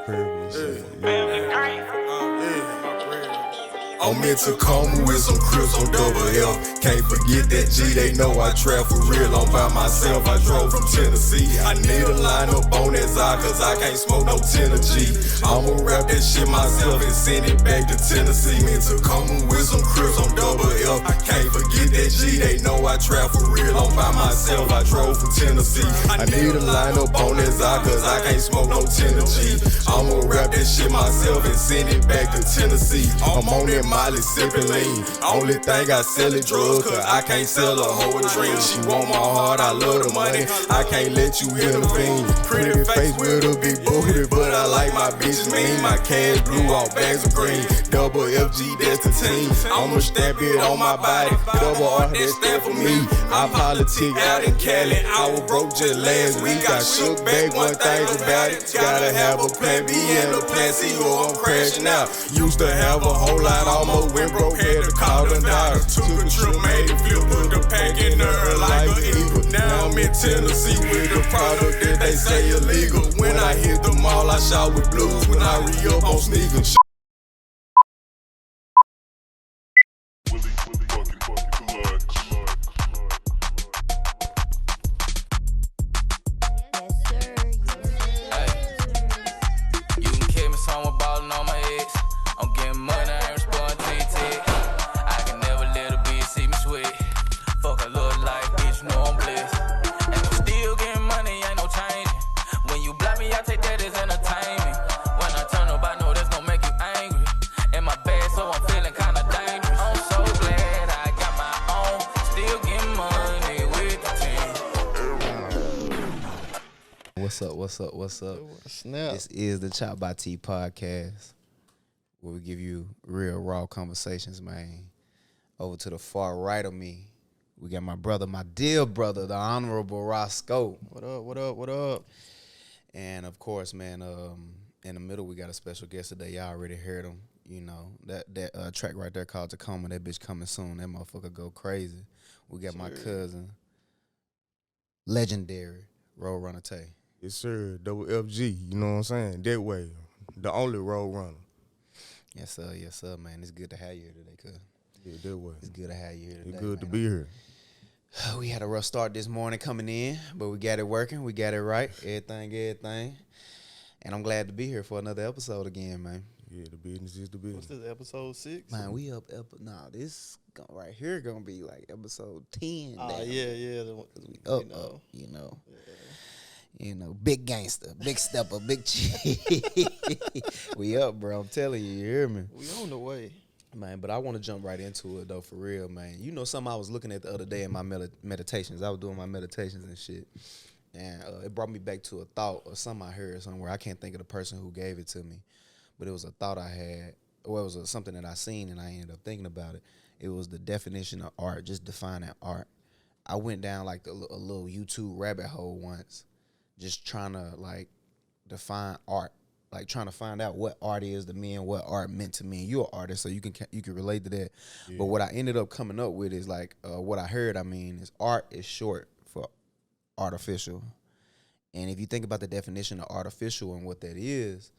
purpose. I'm in Tacoma with some Crips on double L. Can't forget that G, they know I trap for real. I'm by myself, I drove from Tennessee. I need a line up on that Zod, cause I can't smoke no Tennessee. I'ma rap that shit myself and send it back to Tennessee. I'm in Tacoma with some Crips on double L. Can't forget that G, they know I trap for real. I'm by myself, I drove from Tennessee. I need a line up on that Zod, cause I can't smoke no Tennessee. I'ma rap that shit myself and send it back to Tennessee. I'm on that Molly sippin' lean. Only thing I sell is drugs, cause I can't sell a whole dream. She want my heart, I love the money. I can't let you intervene. Pretty face with a big booty, but I like my bitches mean. My cash blue, all bags of green. Double FG, that's the team. I'ma stamp it on my body. Double R, that stand for me. I politic out in Cali. I was broke just last week. I shook back, one thing about it. Gotta have a plan B and a plan C or I'm crashing out. Used to have a whole lot, almost went broke, had to call the doctor. Took a trip, made it flip, put the pack in her like a eagle. Now I'm in Tennessee with the product that they say illegal. When I hit the mall, I shot with blues. When I re-up on sneakers. What's up? Snap. This is the ChoppedByT where we give you real raw conversations, man. Over to the far right of me, we got my brother, my dear brother, the Honorable Roscoe. What up? And of course, man, in the middle we got a special guest today. Y'all already heard him. You know, that track right there called Tacoma, that bitch coming soon. That motherfucker go crazy. We got my cousin, legendary, Runna Tae. Yes, sir. Double FG, you know what I'm saying? That way. The only road runner. Yes, sir, man. It's good to have you here today, cuz. Yeah, that way. It's good to have you here today. It's good to man. be here. We had a rough start this morning coming in, but we got it working. We got it right. Everything. And I'm glad to be here for another episode again, man. Yeah, the business is the business. What's this, episode 6? Man, we up. This right here gonna be like episode 10. Yeah. We up, you know. Yeah. You know, big gangster, big stepper, big we up, bro. I'm telling you, you hear me? We on the way. Man, but I want to jump right into it, though, for real, man. You know something I was looking at the other day in my meditations. I was doing my meditations and shit. And it brought me back to a thought or something I heard somewhere. I can't think of the person who gave it to me. But it was a thought I had. Or it was something that I seen and I ended up thinking about it. It was the definition of art, just defining art. I went down like a little YouTube rabbit hole once. Just trying to, like, define art. Like, trying to find out what art is to me and what art meant to me. And you're an artist, so you can relate to that. Yeah. But what I ended up coming up with is, like, what I heard, is art is short for artificial. And if you think about the definition of artificial and what that is,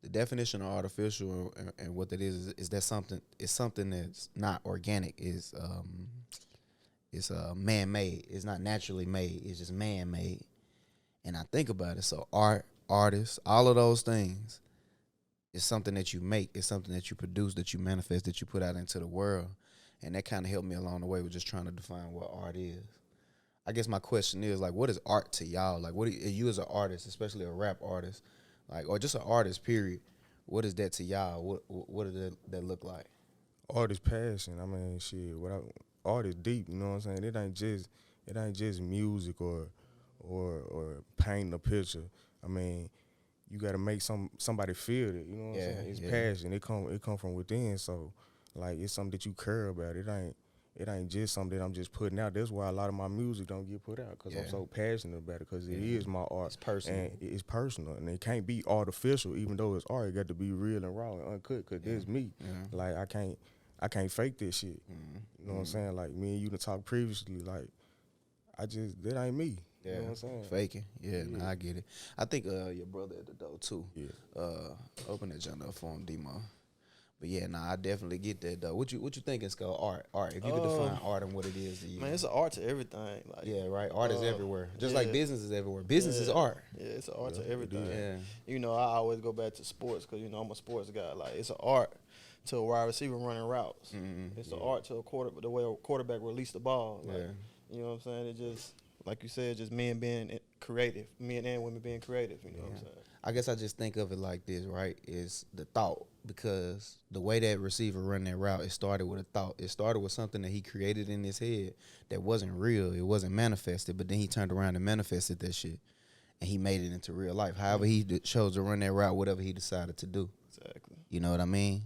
the definition of artificial and what that is that something that's not organic. It's man-made. It's not naturally made. It's just man-made. And I think about it, so art, artists, all of those things is something that you make, it's something that you produce, that you manifest, that you put out into the world. And that kind of helped me along the way with just trying to define what art is. I guess my question is, like, what is art to y'all? Like, what you as an artist, especially a rap artist, like, or just an artist, period, what is that to y'all? What does that look like? Art is passion. Shit. Art is deep, you know what I'm saying? It ain't just music or painting a picture. You gotta make somebody feel it. You know what I'm saying? It's passion. It come from within. So, like, it's something that you care about. It ain't just something that I'm just putting out. That's why a lot of my music don't get put out, because I'm so passionate about it. Because it is my art. It's personal. And it's personal, and it can't be artificial. Even though it's art, it got to be real and raw and uncut. Because this me. Yeah. Like, I can't fake this shit. Mm-hmm. You know what I'm saying? Like, me and you to talk previously. Like, that ain't me. You know what I'm saying? Faking. Yeah, nah, I get it. I think your brother at the door too. Yeah. Open that junk up for him, Demo. But yeah, nah, I definitely get that though. What you think it's called art? Art. If you could define art and what it is to you. Man, it's an art to everything. Like, yeah, right. Art is everywhere. Just yeah. like business is everywhere. Business is art. Yeah, it's an art to everything. Yeah. You know, I always go back to sports because, you know, I'm a sports guy. Like, it's an art to a wide receiver running routes. It's an art to the way a quarterback release the ball. Like, you know what I'm saying? It just, like you said, just men being creative. Men and women being creative. You know what I'm saying? I guess I just think of it like this, right? Is the thought, because the way that receiver run that route, it started with a thought. It started with something that he created in his head that wasn't real. It wasn't manifested, but then he turned around and manifested that shit, and he made it into real life. However he chose to run that route, whatever he decided to do. Exactly. You know what I mean?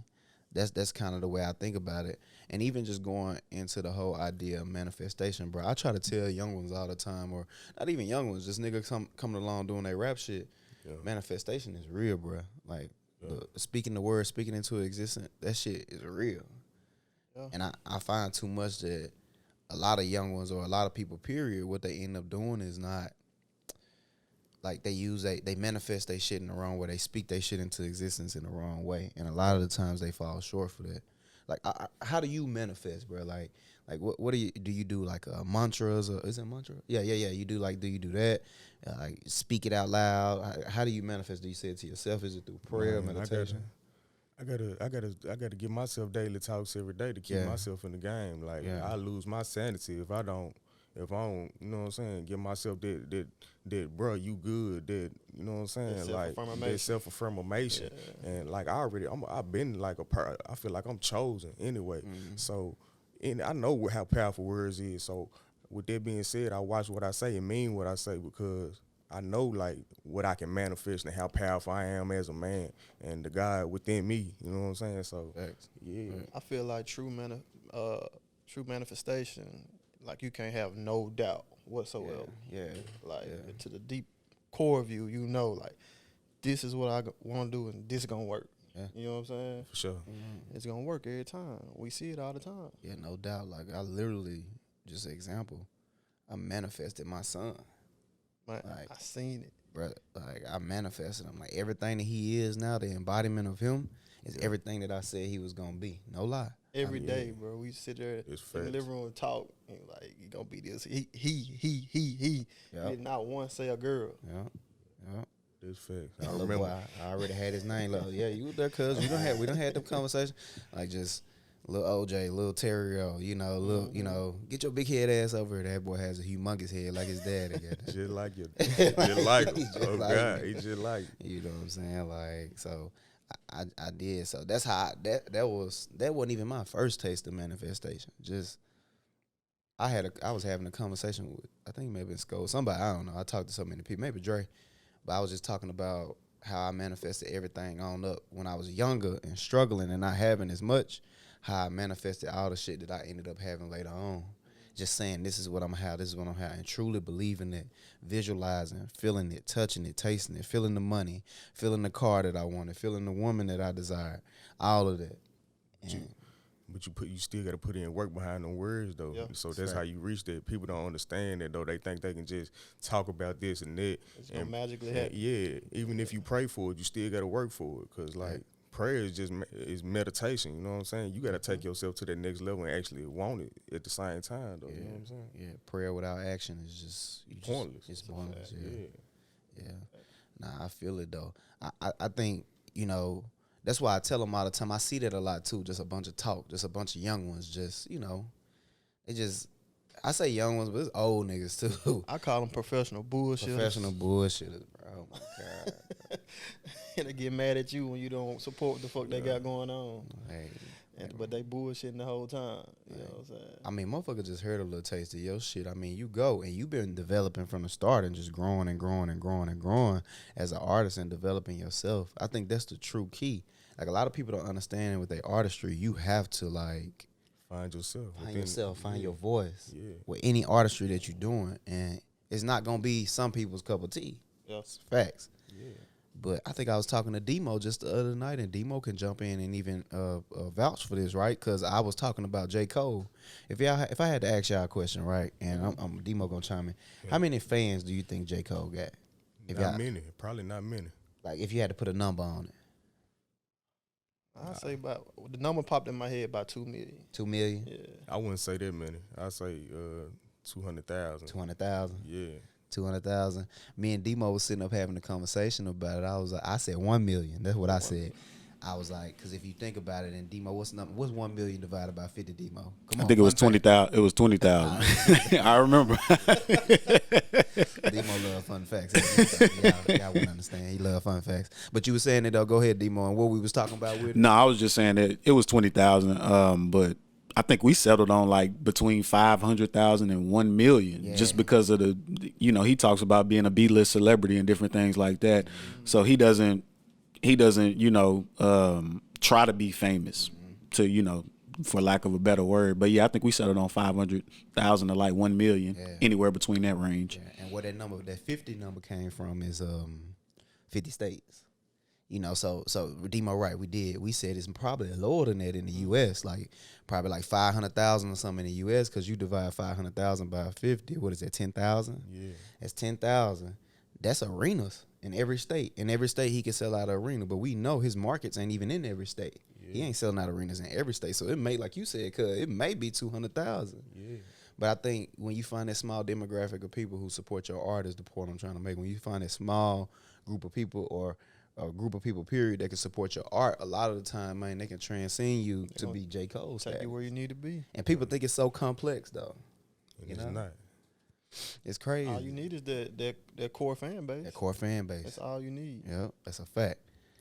That's kind of the way I think about it. And even just going into the whole idea of manifestation, bro, I try to tell young ones all the time, or not even young ones, just niggas coming along doing their rap shit. Yeah. Manifestation is real, bro. Like, speaking the word, speaking into existence, that shit is real. Yeah. And I find too much that a lot of young ones or a lot of people, period, what they end up doing is not, like, they manifest their shit in the wrong way. They speak their shit into existence in the wrong way. And a lot of the times they fall short for that. Like, how do you manifest, bro? Like what do you do like mantras, or is it mantra? Yeah. Do you do that? Like, speak it out loud. How do you manifest? Do you say it to yourself? Is it through prayer, meditation? I gotta give myself daily talks every day to keep myself in the game. Like, I lose my sanity if I don't, you know what I'm saying, give myself that bro, you good, that, you know what I'm saying, like that self-affirmation. And like, I've been like I feel like I'm chosen anyway. So, and I know how powerful words is. So with that being said, I watch what I say and mean what I say, because I know like what I can manifest and how powerful I am as a man and the God within me. You know what I'm saying? So I feel like true manifestation, like, you can't have no doubt whatsoever. Like, to the deep core of you, you know, like, this is what I want to do and this is going to work. You know what I'm saying? For sure. It's going to work every time. We see it all the time. Yeah, no doubt. Like, I literally, just an example, I manifested my son. Man, like, I seen it. Bro, like, I manifested him. Like, everything that he is now, the embodiment of him, is everything that I said he was going to be. No lie. Every day, bro, we sit there in the living room and talk, and like, he gonna be this. He. Did not once say a girl. Yeah. This facts. I remember. I already had his name. Like, yeah, you was there, cuz we don't have them conversations. Like, just little OJ, little Onterio, you know, get your big head ass over here. That boy has a humongous head like his daddy. Just like you. Just like him. Oh God, he just like you. know what I'm saying? Like, so. I did. So that's how that wasn't even my first taste of manifestation. Just I was having a conversation with, I think maybe in school, somebody, I don't know. I talked to so many people, maybe Dre, but I was just talking about how I manifested everything on up when I was younger and struggling and not having as much, how I manifested all the shit that I ended up having later on. Just saying, this is what I'm gonna have, this is what I'm gonna have, and truly believing it, visualizing, feeling it, touching it, tasting it, feeling the money, feeling the car that I wanted, feeling the woman that I desired, all of that. But you still got to put in work behind them words, though. Yeah, so that's how you reach that. People don't understand that, though. They think they can just talk about this and that. It's gonna magically happen. Yeah, even if you pray for it, you still got to work for it, because like, prayer is meditation, you know what I'm saying? You got to take yourself to that next level and actually want it at the same time, though. You know what I'm saying? Yeah, prayer without action is just pointless. It's pointless. Yeah. Nah, I feel it though. I think, that's why I tell them all the time. I see that a lot too. Just a bunch of talk, just a bunch of young ones. Just I say young ones, but it's old niggas too. I call them professional bullshitters. Professional bullshitters, bro. Oh my God. And they get mad at you when you don't support what the fuck they got going on. Hey, but they bullshitting the whole time. You know what I'm saying? I mean, motherfucker just heard a little taste of your shit. I mean, you go and you been developing from the start and just growing and growing and growing and growing as an artist and developing yourself. I think that's the true key. Like, a lot of people don't understand with their artistry, you have to like find yourself, find your voice with any artistry that you're doing, and it's not gonna be some people's cup of tea. Yeah, facts. Yeah. But I think I was talking to Demo just the other night, and Demo can jump in and even vouch for this, right? Because I was talking about J. Cole. If I had to ask y'all a question, right, and I'm Demo gonna chime in, how many fans do you think J. Cole got? Not many. Probably not many. Like, if you had to put a number on it. I'd say about, the number popped in my head, about 2 million. 2 million? Yeah. I wouldn't say that many. I'd say 200,000. 200,000? Yeah. 200,000. Me and Demo was sitting up having a conversation about it. I said 1 million. That's what I said. I was like, because if you think about it, and Demo, what's 1 million divided by 50, Demo? Come on, I think it was 20,000. It was 20,000. I remember. Demo love fun facts. Y'all wouldn't understand. He love fun facts. But you were saying it though. Go ahead, Demo. And what we was talking about with it? No, I was just saying that it was 20,000. But I think we settled on like between 500,000 and 1 million, just because of the, he talks about being a B-list celebrity and different things like that. So he doesn't, try to be famous to, for lack of a better word. But yeah, I think we settled on 500,000 to like 1 million, anywhere between that range. Yeah. And where that 50 number came from is 50 states. So Demo, right, we said it's probably lower than that in the U.S., like probably like 500,000 or something in the U.S., because you divide 500,000 by 50, what is that, 10,000? Yeah. That's 10,000. That's arenas in every state. In every state, he can sell out an arena, but we know his markets ain't even in every state. Yeah. He ain't selling out arenas in every state, so it may, like you said, it may be 200,000. Yeah. But I think when you find that small demographic of people who support your art, is the point I'm trying to make. When you find that small group of people, or a group of people, period, that can support your art, a lot of the time, man, they can transcend you to be J. Cole. Take you where you need to be. And people think it's so complex, though. And it's not. It's crazy. All you need is that core fan base. That core fan base. That's all you need. Yep, that's a fact.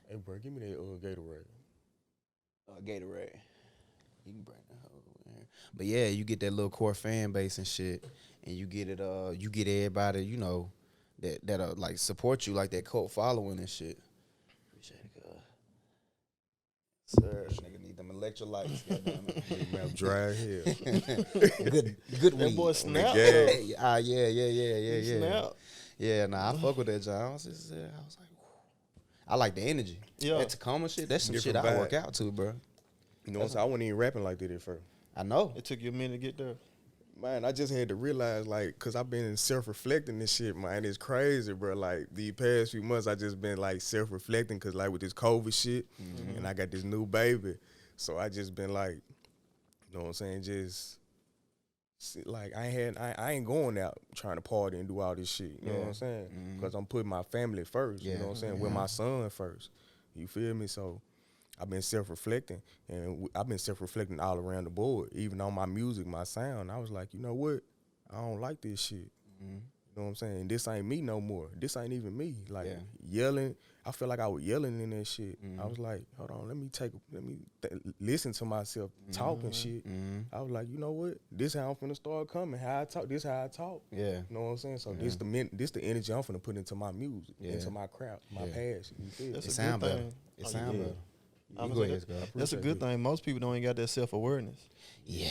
Hey, bro, give me that Gatorade. Gatorade. You can bring that over here. But yeah, you get that little core fan base and shit, and you get it. You get everybody, that like support you, like that cult following and shit. Appreciate it, God. Sir, nigga need them electrolytes. Man, dry here. Good weed. That boy snap. Yeah. Snap. Yeah, nah, I fuck with that, John. I was like, I like the energy. Yeah. That Tacoma shit, that's some Different shit I vibe. work out to, bro. You know what I'm saying? I wasn't even rapping like that at first. I know. It took you a minute to get there. Man, I just had to realize, like, because I've been self-reflecting this shit, man. It's crazy, bro. Like, the past few months, I just been, like, self-reflecting because, like, with this COVID shit, and I got this new baby. So I just been, like, you know what I'm saying, just, like, I ain't going out trying to party and do all this shit. You know what I'm saying? Because I'm putting my family first, you know what I'm saying, with my son first. You feel me? So I've been self-reflecting, and I've been self-reflecting all around the board, even on my music, my sound. I was like, you know what? I don't like this shit. You know what I'm saying? This ain't me no more. This ain't even me. Like, yelling. I feel like I was yelling in that shit. I was like, hold on, let me listen to myself talking shit. I was like, you know what? This how I'm finna start coming. How I talk. This how I talk. Yeah. You know what I'm saying? So this the energy I'm finna put into my music, into my craft, my passion. You feel? That's It a sound good better. thing. It sound better. That's a good thing. Most people don't even got that self-awareness. Yeah.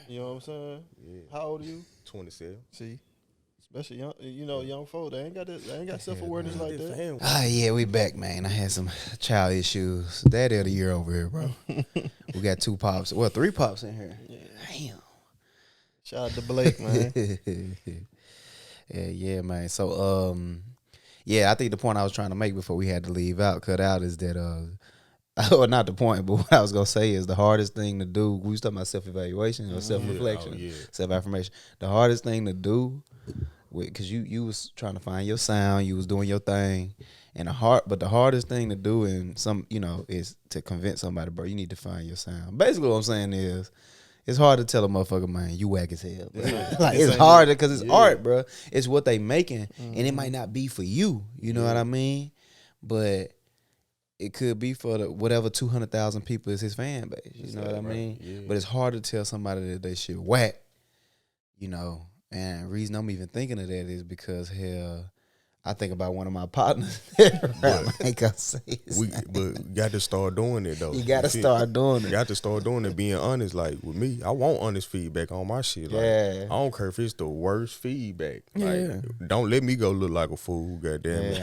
You know what I'm saying? Yeah. How old are you? 27. See? Especially young folk, they ain't got self-awareness like that. Yeah, we back, man. I had some child issues. Daddy of the year over here, bro. We got 2 pops. Well, 3 pops in here. Yeah. Damn. Shout out to Blake, man. yeah, man. So, I think the point I was trying to make before we had to leave out, cut out, is that, or not the point, but what I was going to say is the hardest thing to do, we was talking about self-evaluation or self-reflection, self-affirmation. The hardest thing to do, because you was trying to find your sound, you was doing your thing, and the hardest thing to do is to convince somebody, bro, you need to find your sound. Basically what I'm saying is, it's hard to tell a motherfucker, man, you whack as hell. Like, it's hard because it's art, bro. It's what they making, and it might not be for you. You know what I mean? But it could be for whatever 200,000 people is his fan base. You know what I mean? Yeah. But it's hard to tell somebody that they shit whack. And the reason I'm even thinking of that is because, hell, I think about one of my partners. I ain't gonna say his name. But got to start doing it though. You gotta start doing it. Got to start doing it. Being honest, like with me, I want honest feedback on my shit. Like, Yeah. I don't care if it's the worst feedback. Like, don't let me go look like a fool. Goddamn it.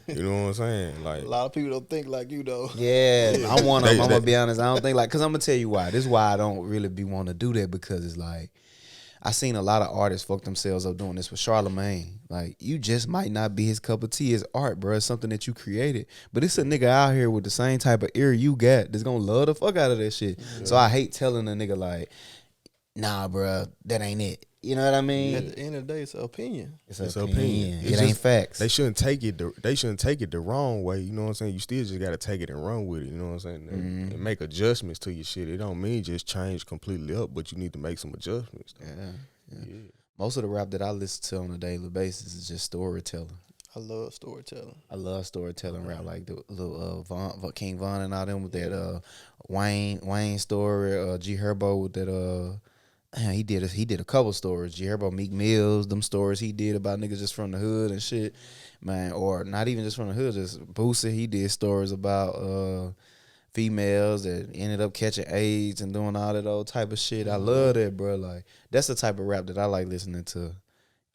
You know what I'm saying? Like, A lot of people don't think like you though. Yeah, I'm one of them. I'm gonna be honest. I don't think cause I'm gonna tell you why. This is why I don't really be want to do that, because it's like I seen a lot of artists fuck themselves up doing this with Charlemagne. Like, you just might not be his cup of tea as art, bro. It's something that you created. But it's a nigga out here with the same type of ear you got that's gonna love the fuck out of that shit. Yeah. So I hate telling a nigga like, nah, bro, that ain't it. You know what I mean? At the end of the day, it's an opinion. It's an opinion. It just, ain't facts. They shouldn't take it. They shouldn't take it the wrong way. You know what I'm saying? You still just gotta take it and run with it. You know what I'm saying? And make adjustments to your shit. It don't mean just change completely up, but you need to make some adjustments. Yeah. Most of the rap that I listen to on a daily basis is just storytelling. I love storytelling. I love storytelling rap, like the little King Von and all them with that Wayne story, G Herbo with that he did a couple stories. G Herbo, Meek Mills, them stories he did about niggas just from the hood and shit, man, or not even just from the hood, just Boosie, he did stories about females that ended up catching AIDS and doing all that old type of shit. I love that, bro. Like, that's the type of rap that I like listening to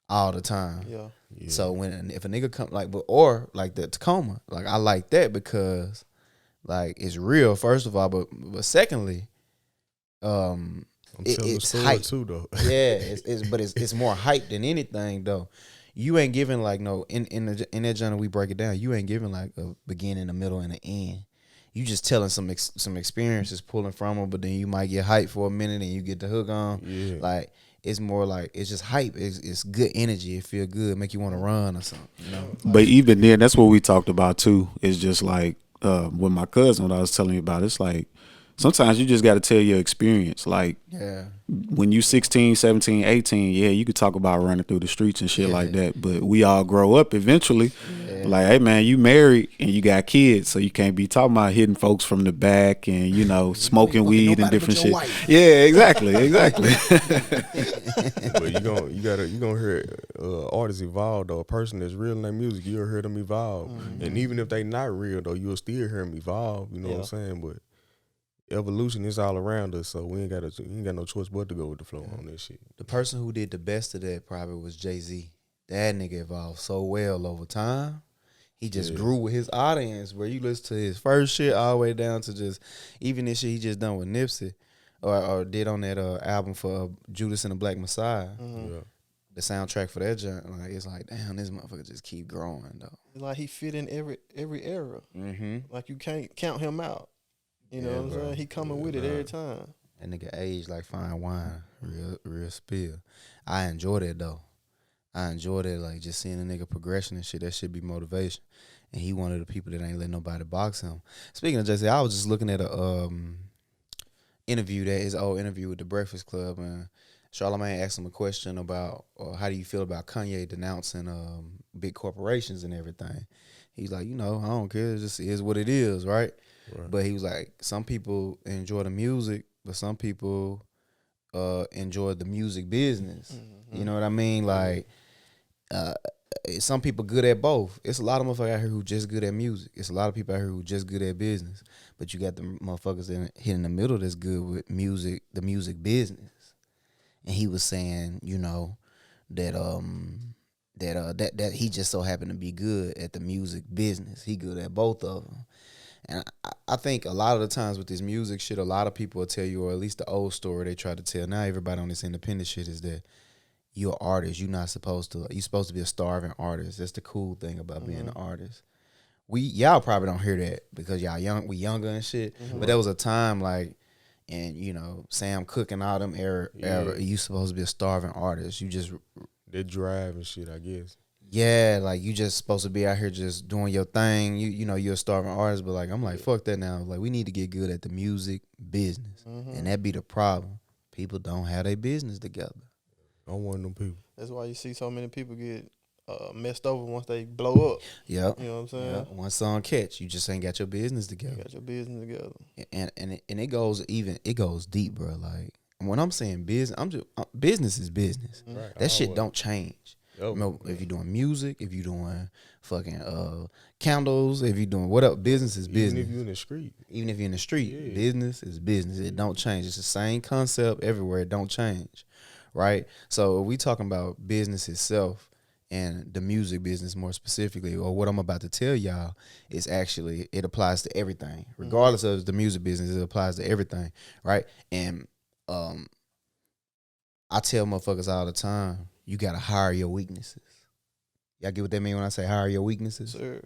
all the time. Yeah. So if a nigga come or the Tacoma, like, I like that because like it's real, first of all, but secondly, it's hype too, though. Yeah, it's more hype than anything though. You ain't giving like no in that genre we break it down. You ain't giving like a beginning, a middle, and an end. You just telling some experiences, pulling from them, but then you might get hype for a minute and you get the hook on. Yeah. Like, it's more like it's just hype. It's good energy. It feel good, make you want to run or something. You know. But even then, that's what we talked about too. It's just like with my cousin, what I was telling you about. It's like sometimes you just got to tell your experience. Like, when you 16, 17, 18, yeah, you could talk about running through the streets and shit like that. But we all grow up eventually. Like, hey, man, you married and you got kids, so you can't be talking about hitting folks from the back and, you know, smoking weed and different shit. Yeah, exactly. But you gonna hear artists evolve though. A person that's real in their music, you'll hear them evolve. And even if they not real though, you'll still hear them evolve. You know what I'm saying? But evolution is all around us, so we ain't got no choice but to go with the flow on this shit. The person who did the best of that probably was Jay-Z. That nigga evolved so well over time. He just grew with his audience, where you listen to his first shit all the way down to just even this shit he just done with Nipsey or did on that album for Judas and the Black Messiah. The soundtrack for that joint, like, it's like, damn, this motherfucker just keep growing though. Like, he fit in every era. Like, you can't count him out. You know what I'm saying? He coming with it every time. That nigga aged like fine wine, real spill. I enjoy that though. I enjoy that, like, just seeing a nigga progression and shit. That should be motivation. And he one of the people that ain't let nobody box him. Speaking of Jay-Z, I was just looking at a his old interview with the Breakfast Club, and Charlemagne asked him a question about how do you feel about Kanye denouncing big corporations and everything. He's like, I don't care. It just is what it is, right? But he was like, some people enjoy the music, but some people enjoy the music business. You know what I mean? Like, some people good at both. It's a lot of motherfuckers out here who just good at music. It's a lot of people out here who just good at business. But you got the motherfuckers that hit in the middle that's good with music, the music business. And he was saying, that he just so happened to be good at the music business. He good at both of them. And I think a lot of the times with this music shit, a lot of people will tell you, or at least the old story they try to tell now everybody on this independent shit, is that you're an artist. You're supposed to be a starving artist. That's the cool thing about being an artist. Y'all probably don't hear that because y'all we younger and shit. But there was a time like, and Sam Cooke and all them era, you supposed to be a starving artist. You just that drive and shit, I guess. Yeah, like, you just supposed to be out here just doing your thing. You're a starving artist, but like, I'm like, fuck that now. Like, we need to get good at the music business. And that be the problem. People don't have their business together. I'm one of them people. That's why you see so many people get messed over once they blow up. Yeah. You know what I'm saying? Yep. One song catch, you just ain't got your business together. You got your business together. And it goes deep, bro. Like, when I'm saying business, business is business. Right. That shit don't change. Oh, You know, if you're doing music, if you're doing fucking candles, if you're doing whatever, business is business. Even if you're in the street. Even if you're in the street, business is business. It don't change. It's the same concept everywhere. It don't change, right? So we talking about business itself and the music business more specifically, or what I'm about to tell y'all is actually, it applies to everything. Regardless of the music business, it applies to everything, right? And I tell motherfuckers all the time, you got to hire your weaknesses. Y'all get what that mean when I say hire your weaknesses? Sir.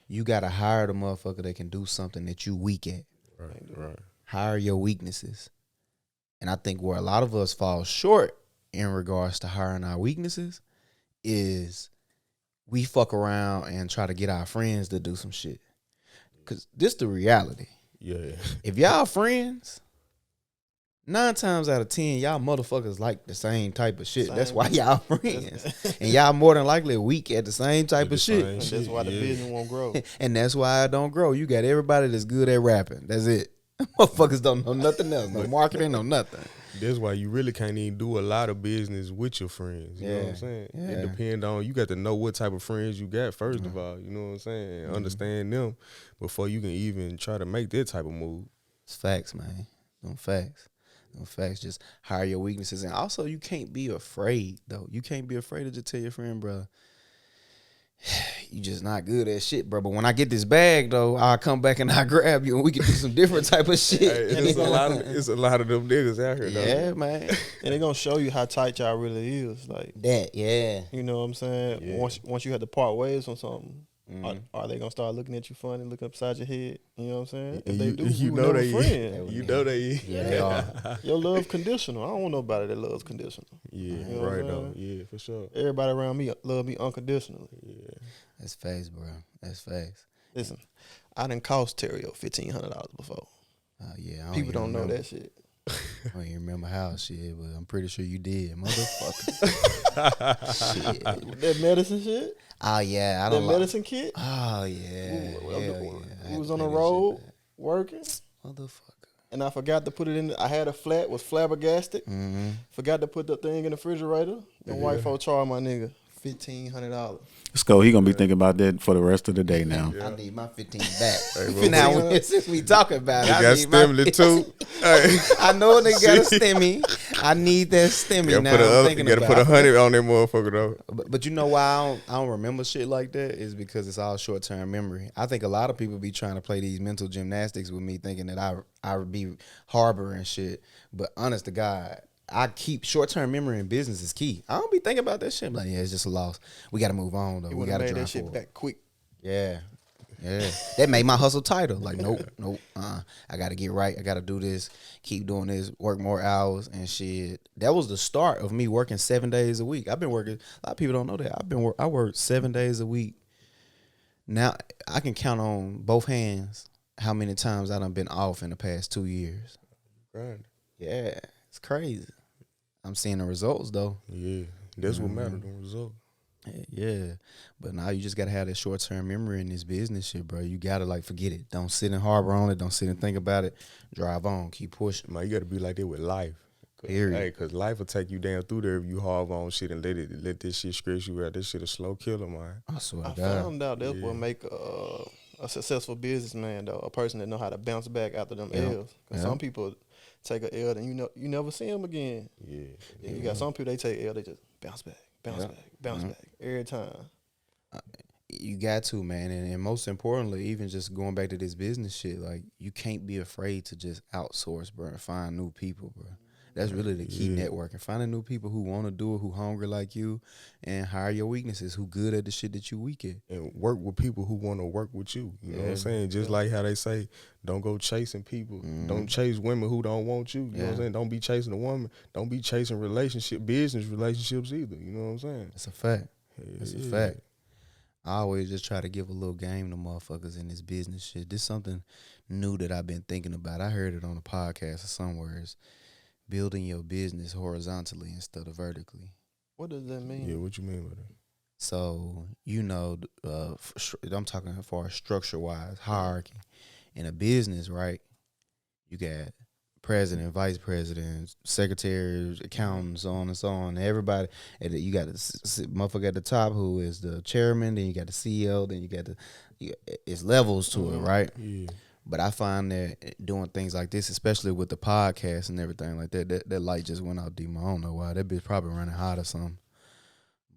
You got to hire the motherfucker that can do something that you weak at. Right. Hire your weaknesses. And I think where a lot of us fall short in regards to hiring our weaknesses is we fuck around and try to get our friends to do some shit. Because this the reality. Yeah. If y'all friends, 9 times out of 10, y'all motherfuckers like the same type of shit. That's why y'all friends. And y'all more than likely weak at the same type of shit. And that's why the business won't grow. And that's why it don't grow. You got everybody that's good at rapping. That's it. Motherfuckers don't know nothing else. No marketing, no nothing. That's why you really can't even do a lot of business with your friends. You know what I'm saying? Yeah. It depends on, you got to know what type of friends you got first of all. You know what I'm saying? And understand them before you can even try to make that type of move. It's facts, man. Them facts. Just hire your weaknesses. And also, you can't be afraid, though. You can't be afraid to just tell your friend, bro, you just not good at shit, bro. But when I get this bag, though, I'll come back and I'll grab you and we can do some different type of shit. Hey, it's a lot of them niggas out here, though. Yeah, man. And they're going to show you how tight y'all really is. Like That, yeah. You know what I'm saying? Yeah. Once you had to part ways on something, are they gonna start looking at you funny, looking upside your head? You know what I'm saying? If they do, you we know never they friends. You know they Yeah, they are. Your love conditional. I don't want nobody that loves conditional. Yeah, You know what right I'm though. saying? Yeah, for sure. Everybody around me love me unconditionally. Yeah. That's facts, bro. That's facts. Listen, I done cost Onterio $1,500 before. Yeah, People don't know that shit. I don't even remember how shit, but I'm pretty sure you did, motherfucker. Shit. That medicine shit. Oh yeah, I That don't like. medicine kit. Oh yeah, hell yeah. I We had was to on pay the that road shit working, back. Motherfucker. and I forgot to put it in. I had a flat, was flabbergasted. Mm-hmm. Forgot to put the thing in the refrigerator. The white folk charged my nigga $1,500. Sco, he gonna be thinking about that for the rest of the day now. I need my 15 back. Hey, Now, since we talking about it, You I got need my stimuli too. Hey. I know they got a stimmy. I need that stimmy You now. gotta put 100 on that motherfucker though. But you know why I don't remember shit like that is because it's all short term memory. I think a lot of people be trying to play these mental gymnastics with me, thinking that I would be harboring shit. But honest to God, I keep short term memory in business is key. I don't be thinking about that shit. I'm like, yeah, it's just a loss. We got to move on though. You We would got have to made drive that shit forward. back quick. Yeah. That made my hustle tighter. Like, nope. I got to get right. I got to do this. Keep doing this. Work more hours and shit. That was the start of me working 7 days a week. I've been working. A lot of people don't know that. I work 7 days a week. Now I can count on both hands how many times I done been off in the past 2 years. Right. Yeah, it's crazy. I'm seeing the results though. Yeah. That's what matters, the result. Yeah, but now you just gotta have that short term memory in this business shit, bro. You gotta like forget it. Don't sit and harbor on it. Don't sit and think about it. Drive on. Keep pushing. Man, you gotta be like that with life. Period. Hey, cause life will take you down through there if you harbor on shit and let this shit stress you out. This shit a slow killer, man. I swear I to God. found out that's what make a successful businessman though, a person that know how to bounce back after them L's. Cause some people take a L and you never see them again. Yeah. And you got some people they take L, they just bounce back every time. You got to, man, and most importantly, even just going back to this business shit, like you can't be afraid to just outsource, bro, and find new people, bro. That's really the key, networking. Finding new people who want to do it, who hungry like you, and hire your weaknesses, who good at the shit that you weak at. And work with people who want to work with you. You know what I'm saying? Just like how they say, don't go chasing people. Don't chase women who don't want you. You know what I'm saying? Don't be chasing a woman. Don't be chasing business relationships either. You know what I'm saying? It's a fact. It's a fact. I always just try to give a little game to motherfuckers in this business shit. This is something new that I've been thinking about. I heard it on a podcast or somewhere. It's building your business horizontally instead of vertically. What does that mean? Yeah, what you mean by that? So, I'm talking as far as structure-wise, hierarchy. In a business, right, you got president, vice president, secretaries, accountants, so on and so on. Everybody, and you got the motherfucker at the top who is the chairman. Then you got the CEO. Then you got it's levels to it, right? Yeah. But I find that doing things like this, especially with the podcast and everything like that light just went out deep. I don't know why. That bitch probably running hot or something.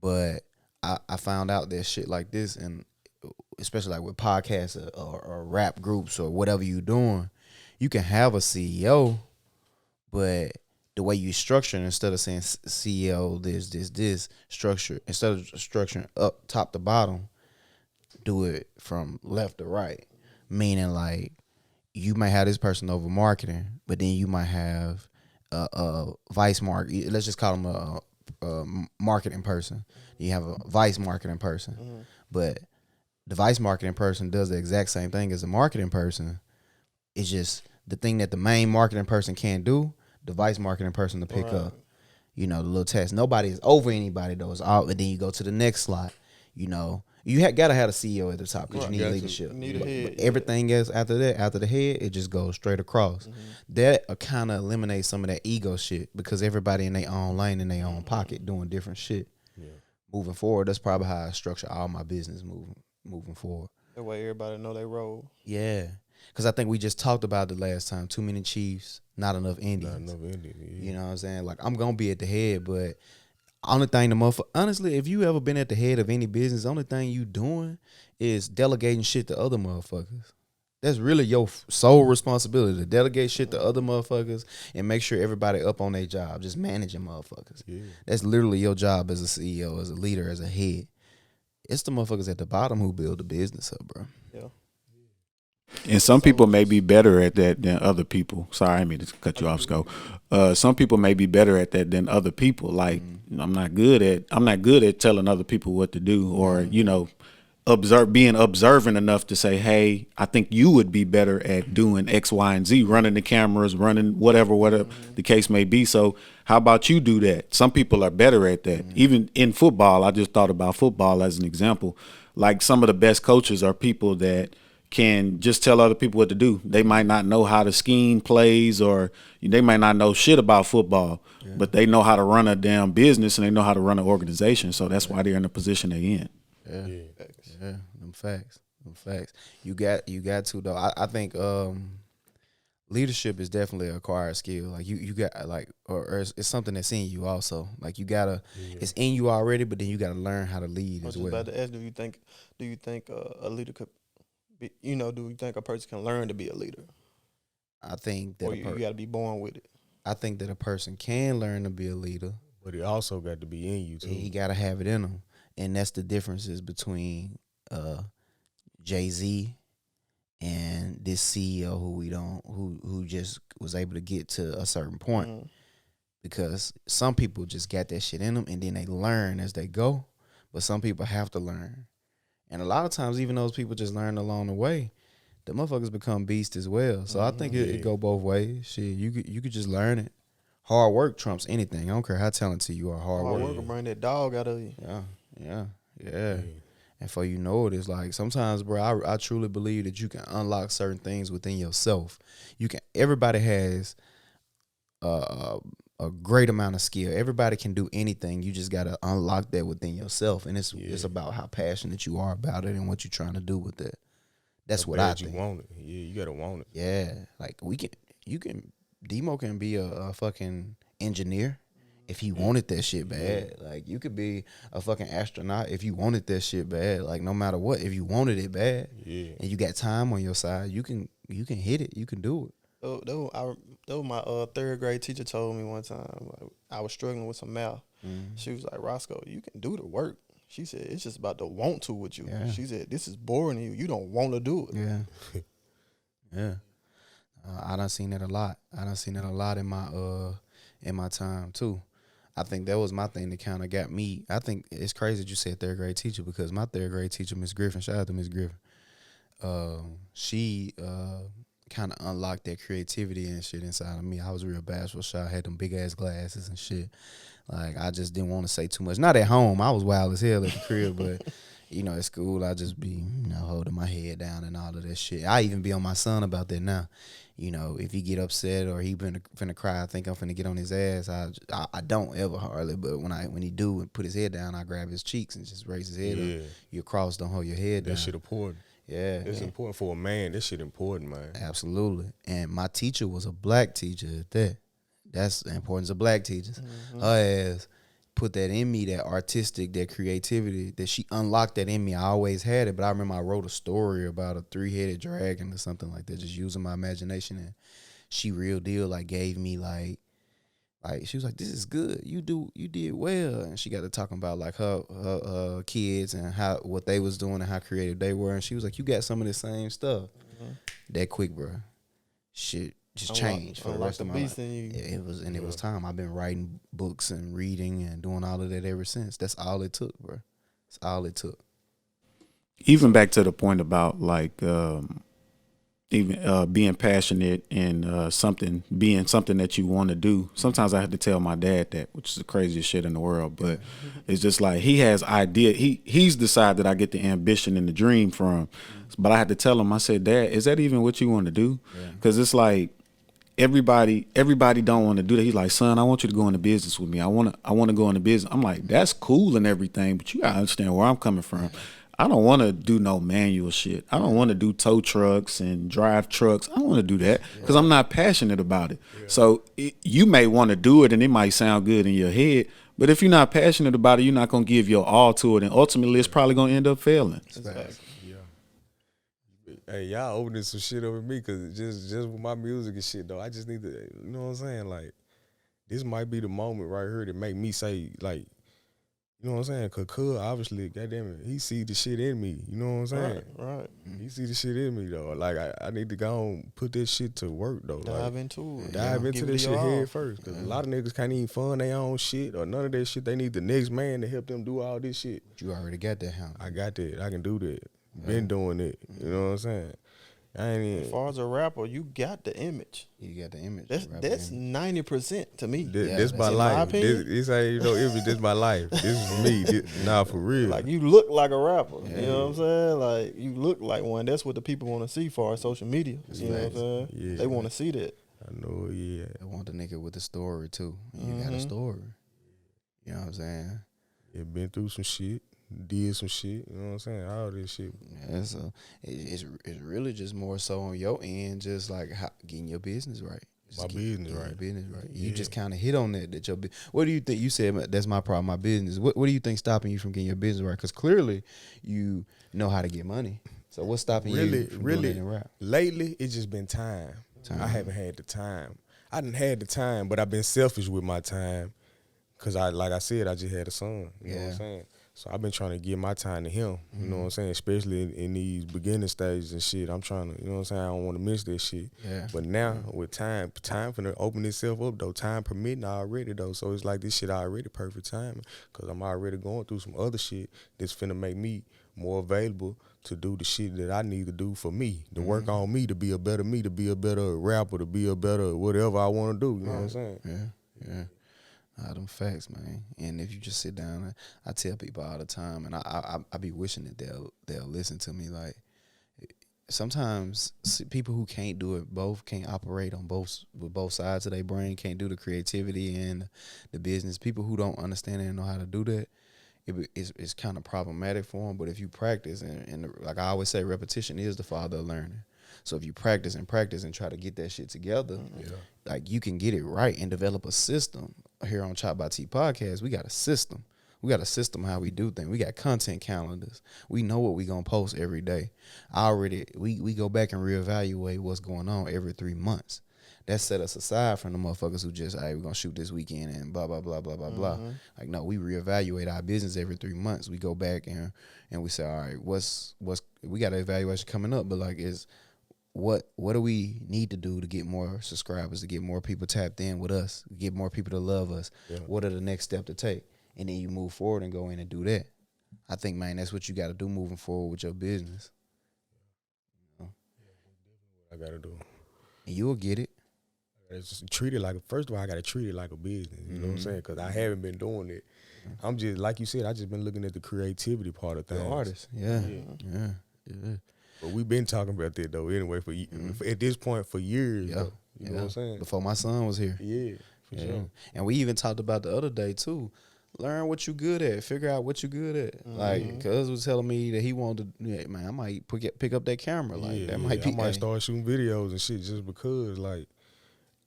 But I found out that shit like this, and especially like with podcasts or rap groups or whatever you doing, you can have a CEO, but the way you structure it, instead of saying CEO, this structure, instead of structuring up top to bottom, do it from left to right. Meaning like you might have this person over marketing, but then you might have a vice market. Let's just call him a marketing person. You have a vice marketing person, but the vice marketing person does the exact same thing as the marketing person. It's just the thing that the main marketing person can't do, the vice marketing person to pick up. You know, the little test. Nobody is over anybody though. It's all, and then you go to the next slot. You know, you gotta have a CEO at the top because you need leadership. You need a head. But everything else after that, after the head, it just goes straight across. That kind of eliminates some of that ego shit because everybody in their own lane, in their own pocket, doing different shit. Yeah. Moving forward, that's probably how I structure all my business moving forward. That way everybody know their role. Yeah. Because I think we just talked about it last time. Too many Chiefs, not enough Indians. Not enough Indians. Yeah. You know what I'm saying? Like, I'm going to be at the head, but only thing the motherfucker, honestly, if you ever been at the head of any business, the only thing you doing is delegating shit to other motherfuckers. That's really your sole responsibility, to delegate shit to other motherfuckers and make sure everybody up on their job, just managing motherfuckers. Yeah. That's literally your job as a CEO, as a leader, as a head. It's the motherfuckers at the bottom who build the business up, bro. Yeah. And some people may be better at that than other people. Sorry, I didn't mean to cut you off, Sco. Some people may be better at that than other people. Like I'm not good at telling other people what to do, or you know, being observant enough to say, hey, I think you would be better at doing X, Y, and Z, running the cameras, running whatever the case may be. So how about you do that? Some people are better at that. Even in football, I just thought about football as an example. Like some of the best coaches are people that can just tell other people what to do. They might not know how to scheme plays, or they might not know shit about football, but they know how to run a damn business and they know how to run an organization. So that's why they're in the position they're in. Yeah, them facts. You got to though. I think leadership is definitely an acquired skill. Like you got like, or it's something that's in you also. Like you gotta, it's in you already, but then you gotta learn how to lead as well. About to ask, do you think a leader could? You know, do you think a person can learn to be a leader? I think that or you got to be born with it. I think that a person can learn to be a leader, but it also got to be in you too. He got to have it in him, and that's the differences between Jay-Z and this CEO who just was able to get to a certain point. Because some people just got that shit in them, and then they learn as they go. But some people have to learn. And a lot of times, even those people just learn along the way, the motherfuckers become beasts as well. So I think it go both ways. Shit, you could just learn it. Hard work trumps anything. I don't care how talented you are. Hard work will bring that dog out of you. Yeah. And for you know it, it's like sometimes, bro, I truly believe that you can unlock certain things within yourself. Everybody has a great amount of skill. Everybody can do anything. You just got to unlock that within yourself. And it's about how passionate you are about it and what you're trying to do with it. That's what I think. You want it. Yeah, you got to want it. Yeah. Like Demo can be a fucking engineer if he wanted that shit bad. Like you could be a fucking astronaut if you wanted that shit bad. Like no matter what, if you wanted it bad and you got time on your side, you can hit it. You can do it. That was my third grade teacher told me one time. Like, I was struggling with some math. She was like, Roscoe, you can do the work. She said, it's just about the want to with you. Yeah. She said, this is boring to you. You don't want to do it. Yeah. Yeah. I done seen that a lot. I done seen that a lot in my time too. I think that was my thing that kind of got me. I think it's crazy that you said third grade teacher, because my third grade teacher, Miss Griffin, shout out to Miss Griffin. She kind of unlocked that creativity and shit inside of me. I was real bashful shy. I had them big ass glasses and shit. Like I just didn't want to say too much. Not at home. I was wild as hell at the crib, but you know, at school I just be holding my head down and all of that shit. I even be on my son about that now. you know, if he get upset or he finna cry, I think I'm finna get on his ass. I don't ever hardly, but when he do and put his head down, I grab his cheeks and just raise his head up. You cross, don't hold your head down. That shit important. Yeah. It's important for a man. This shit important, man. Absolutely. And my teacher was a black teacher at that. That's the importance of black teachers. Her ass put that in me, that artistic, that creativity, that she unlocked that in me. I always had it, but I remember I wrote a story about a 3-headed dragon or something like that, just using my imagination. And she real deal like gave me like she was like, this is good. You did well. And she got to talking about like her kids and what they was doing and how creative they were. And she was like, you got some of the same stuff. That quick, bro. Shit just changed for the rest of my life. It was time. I've been writing books and reading and doing all of that ever since. That's all it took, bro. That's all it took. Even back to the point about like being passionate and being something that you want to do. Sometimes I have to tell my dad that, which is the craziest shit in the world. But it's just like he has idea. He's the side that I get the ambition and the dream from. But I had to tell him. I said, Dad, is that even what you want to do? Because it's like everybody don't want to do that. He's like, son, I want you to go into business with me. I want to go into business. I'm like, that's cool and everything, but you gotta understand where I'm coming from. I don't want to do no manual shit. I don't want to do tow trucks and drive trucks. I don't want to do that because I'm not passionate about it. So you may want to do it and it might sound good in your head, but if you're not passionate about it, you're not going to give your all to it, and ultimately it's probably going to end up failing. Hey, y'all opening some shit over me because just with my music and shit, though, I just need to, you know what I'm saying? Like, this might be the moment right here to make me say, like, you know what I'm saying? Cause obviously, goddamn it, he see the shit in me. You know what I'm saying? Right. He see the shit in me, though. Like, I need to go and put this shit to work, though. Dive into it. Dive into this shit head first. Because a lot of niggas can't even fund their own shit or none of that shit. They need the next man to help them do all this shit. You already got that, huh? I got that. I can do that. Been doing it. You know what I'm saying? I ain't even. As far as a rapper, you got the image. You got the image. That's 90% to me. This my life. This ain't, you know, image. This my life. This is me. Nah, for real. Like, you look like a rapper. You know what I'm saying? Like, you look like one. That's what the people want to see for our social media. You know what I'm saying? Yeah. They want to see that. I know, yeah. They want the nigga with the story too. You got a story. You know what I'm saying? Yeah, been through some shit. Did some shit, you know what I'm saying? All this shit. Yeah, so it's really just more so on your end, just like getting your business right. My business right. Your business right. You just kind of hit on that your what do you think? You said that's my problem, my business. What do you think stopping you from getting your business right? Because clearly you know how to get money. So what's stopping you from doing it in rap? Lately, it's just been time. I haven't had the time. I done had the time, but I've been selfish with my time. Because like I said, I just had a son. You know what I'm saying? So I've been trying to give my time to him, you know what I'm saying? Especially in these beginning stages and shit. I'm trying to, you know what I'm saying? I don't want to miss that shit. Yeah. But now with time finna open itself up though. Time permitting already though. So it's like this shit already perfect timing. Cause I'm already going through some other shit that's finna make me more available to do the shit that I need to do for me. To work on me, to be a better me, to be a better rapper, to be a better whatever I want to do. You know what I'm saying? Yeah. All them facts, man. And if you just sit down, I tell people all the time, and I be wishing that they'll listen to me. Like, sometimes people who can't do it both, can't operate on with both sides of their brain, can't do the creativity and the business. People who don't understand and know how to do that, it's kind of problematic for them. But if you practice, and like I always say, repetition is the father of learning. So if you practice and try to get that shit together, like, you can get it right and develop a system. Here on ChoppedByT Podcast, we got a system. We got a system how we do things. We got content calendars. We know what we gonna post every day. We go back and reevaluate what's going on every 3 months. That set us aside from the motherfuckers who just, hey, we're gonna shoot this weekend and blah blah blah blah blah blah. Like, no, we reevaluate our business every 3 months. We go back and we say, all right, what's we got an evaluation coming up, but like, what do we need to do to get more subscribers, to get more people tapped in with us, get more people to love us? Yeah. What are the next step to take? And then you move forward and go in and do that. I think, man, that's what you got to do moving forward with your business. I got to do. And you'll get it. Just treat it like, first of all, I got to treat it like a business. You know what I'm saying? Because I haven't been doing it. I'm just, like you said, I just been looking at the creativity part of things. The artist. Yeah. But we've been talking about that though. Anyway, at this point for years. Yeah, Though, you know what I'm saying? Before my son was here. Yeah, for sure. And we even talked about the other day too. Learn what you good at. Figure out what you good at. Like, cuz was telling me that he wanted to. Yeah, man, I might pick up that camera. Like that might be. I might start shooting videos and shit just because. Like,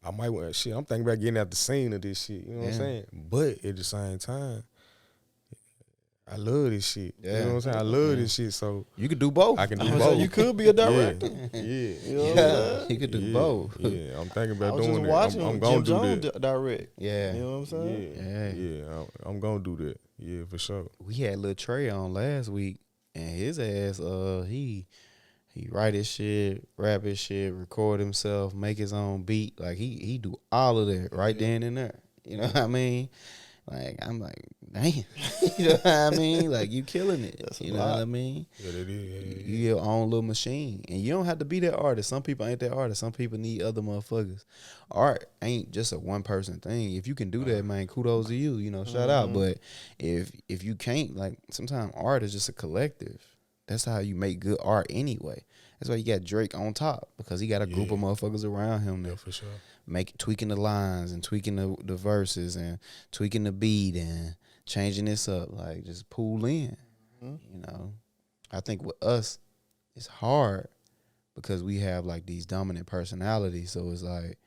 I might want shit. I'm thinking about getting out the scene of this shit. You know what I'm saying? But at the same time, I love this shit. Yeah. You know what I'm saying? I love this shit. So You could do both. I can do both. You could be a director. Yeah. You could do both. Yeah, I'm thinking I about was just doing it. watching I'm gonna Jim do Jones that. direct. Yeah. You know what I'm saying? Yeah, I'm gonna do that. Yeah, for sure. We had Lil Trey on last week, and his ass, he write his shit, rap his shit, record himself, make his own beat. Like he do all of that right then and there. You know what I mean? Like I'm like, damn. You know what I mean? Like you killing it. That's a you know lot. what I mean? Yeah, that is. You your own little machine. And you don't have to be that artist. Some people ain't that artist. Some people need other motherfuckers. Art ain't just a one person thing. If you can do that, man, kudos to you. You know, shout out. But if you can't, like sometimes art is just a collective. That's how you make good art anyway. That's why you got Drake on top, because he got a group of motherfuckers around him that For sure. tweaking the lines and tweaking the verses and tweaking the beat and changing this up. Like just pull in. You know, I think with us, it's hard because we have like these dominant personalities. So it's like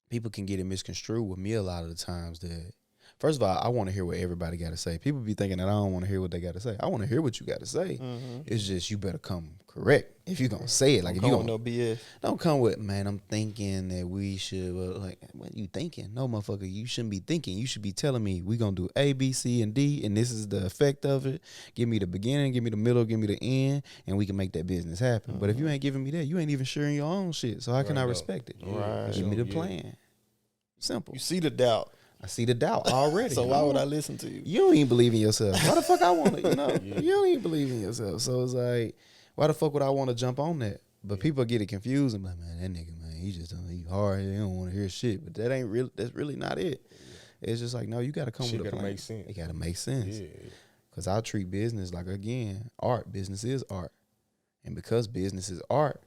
people can get it misconstrued with me a lot of the times that, first of all, I want to hear what everybody got to say. People be thinking that I don't want to hear what they got to say. I want to hear what you got to say. It's just you better come correct if you gonna say it. Like if you gonna no BS. don't come with, man, I'm thinking that we should. Well, like, what you thinking? No, motherfucker, you shouldn't be thinking. You should be telling me we gonna do A, B, C, and D, and this is the effect of it. Give me the beginning, give me the middle, give me the end, and we can make that business happen. But if you ain't giving me that, you ain't even sharing your own shit. So how can I respect it? Right. Give me the plan. Simple. You see the doubt. I see the doubt already. So why would I listen to you? You don't even believe in yourself. Why the fuck I want to, you know? You don't even believe in yourself. So it's like, why the fuck would I want to jump on that? But people get it confused. I'm like, man, that nigga, man, he hard. He don't want to hear shit. But that ain't real. That's really not it. It's just like, no, you got to come Shit with a gotta plan. make sense. It got to make sense. Yeah. Because I treat business like, again, art. Business is art. And because business is art,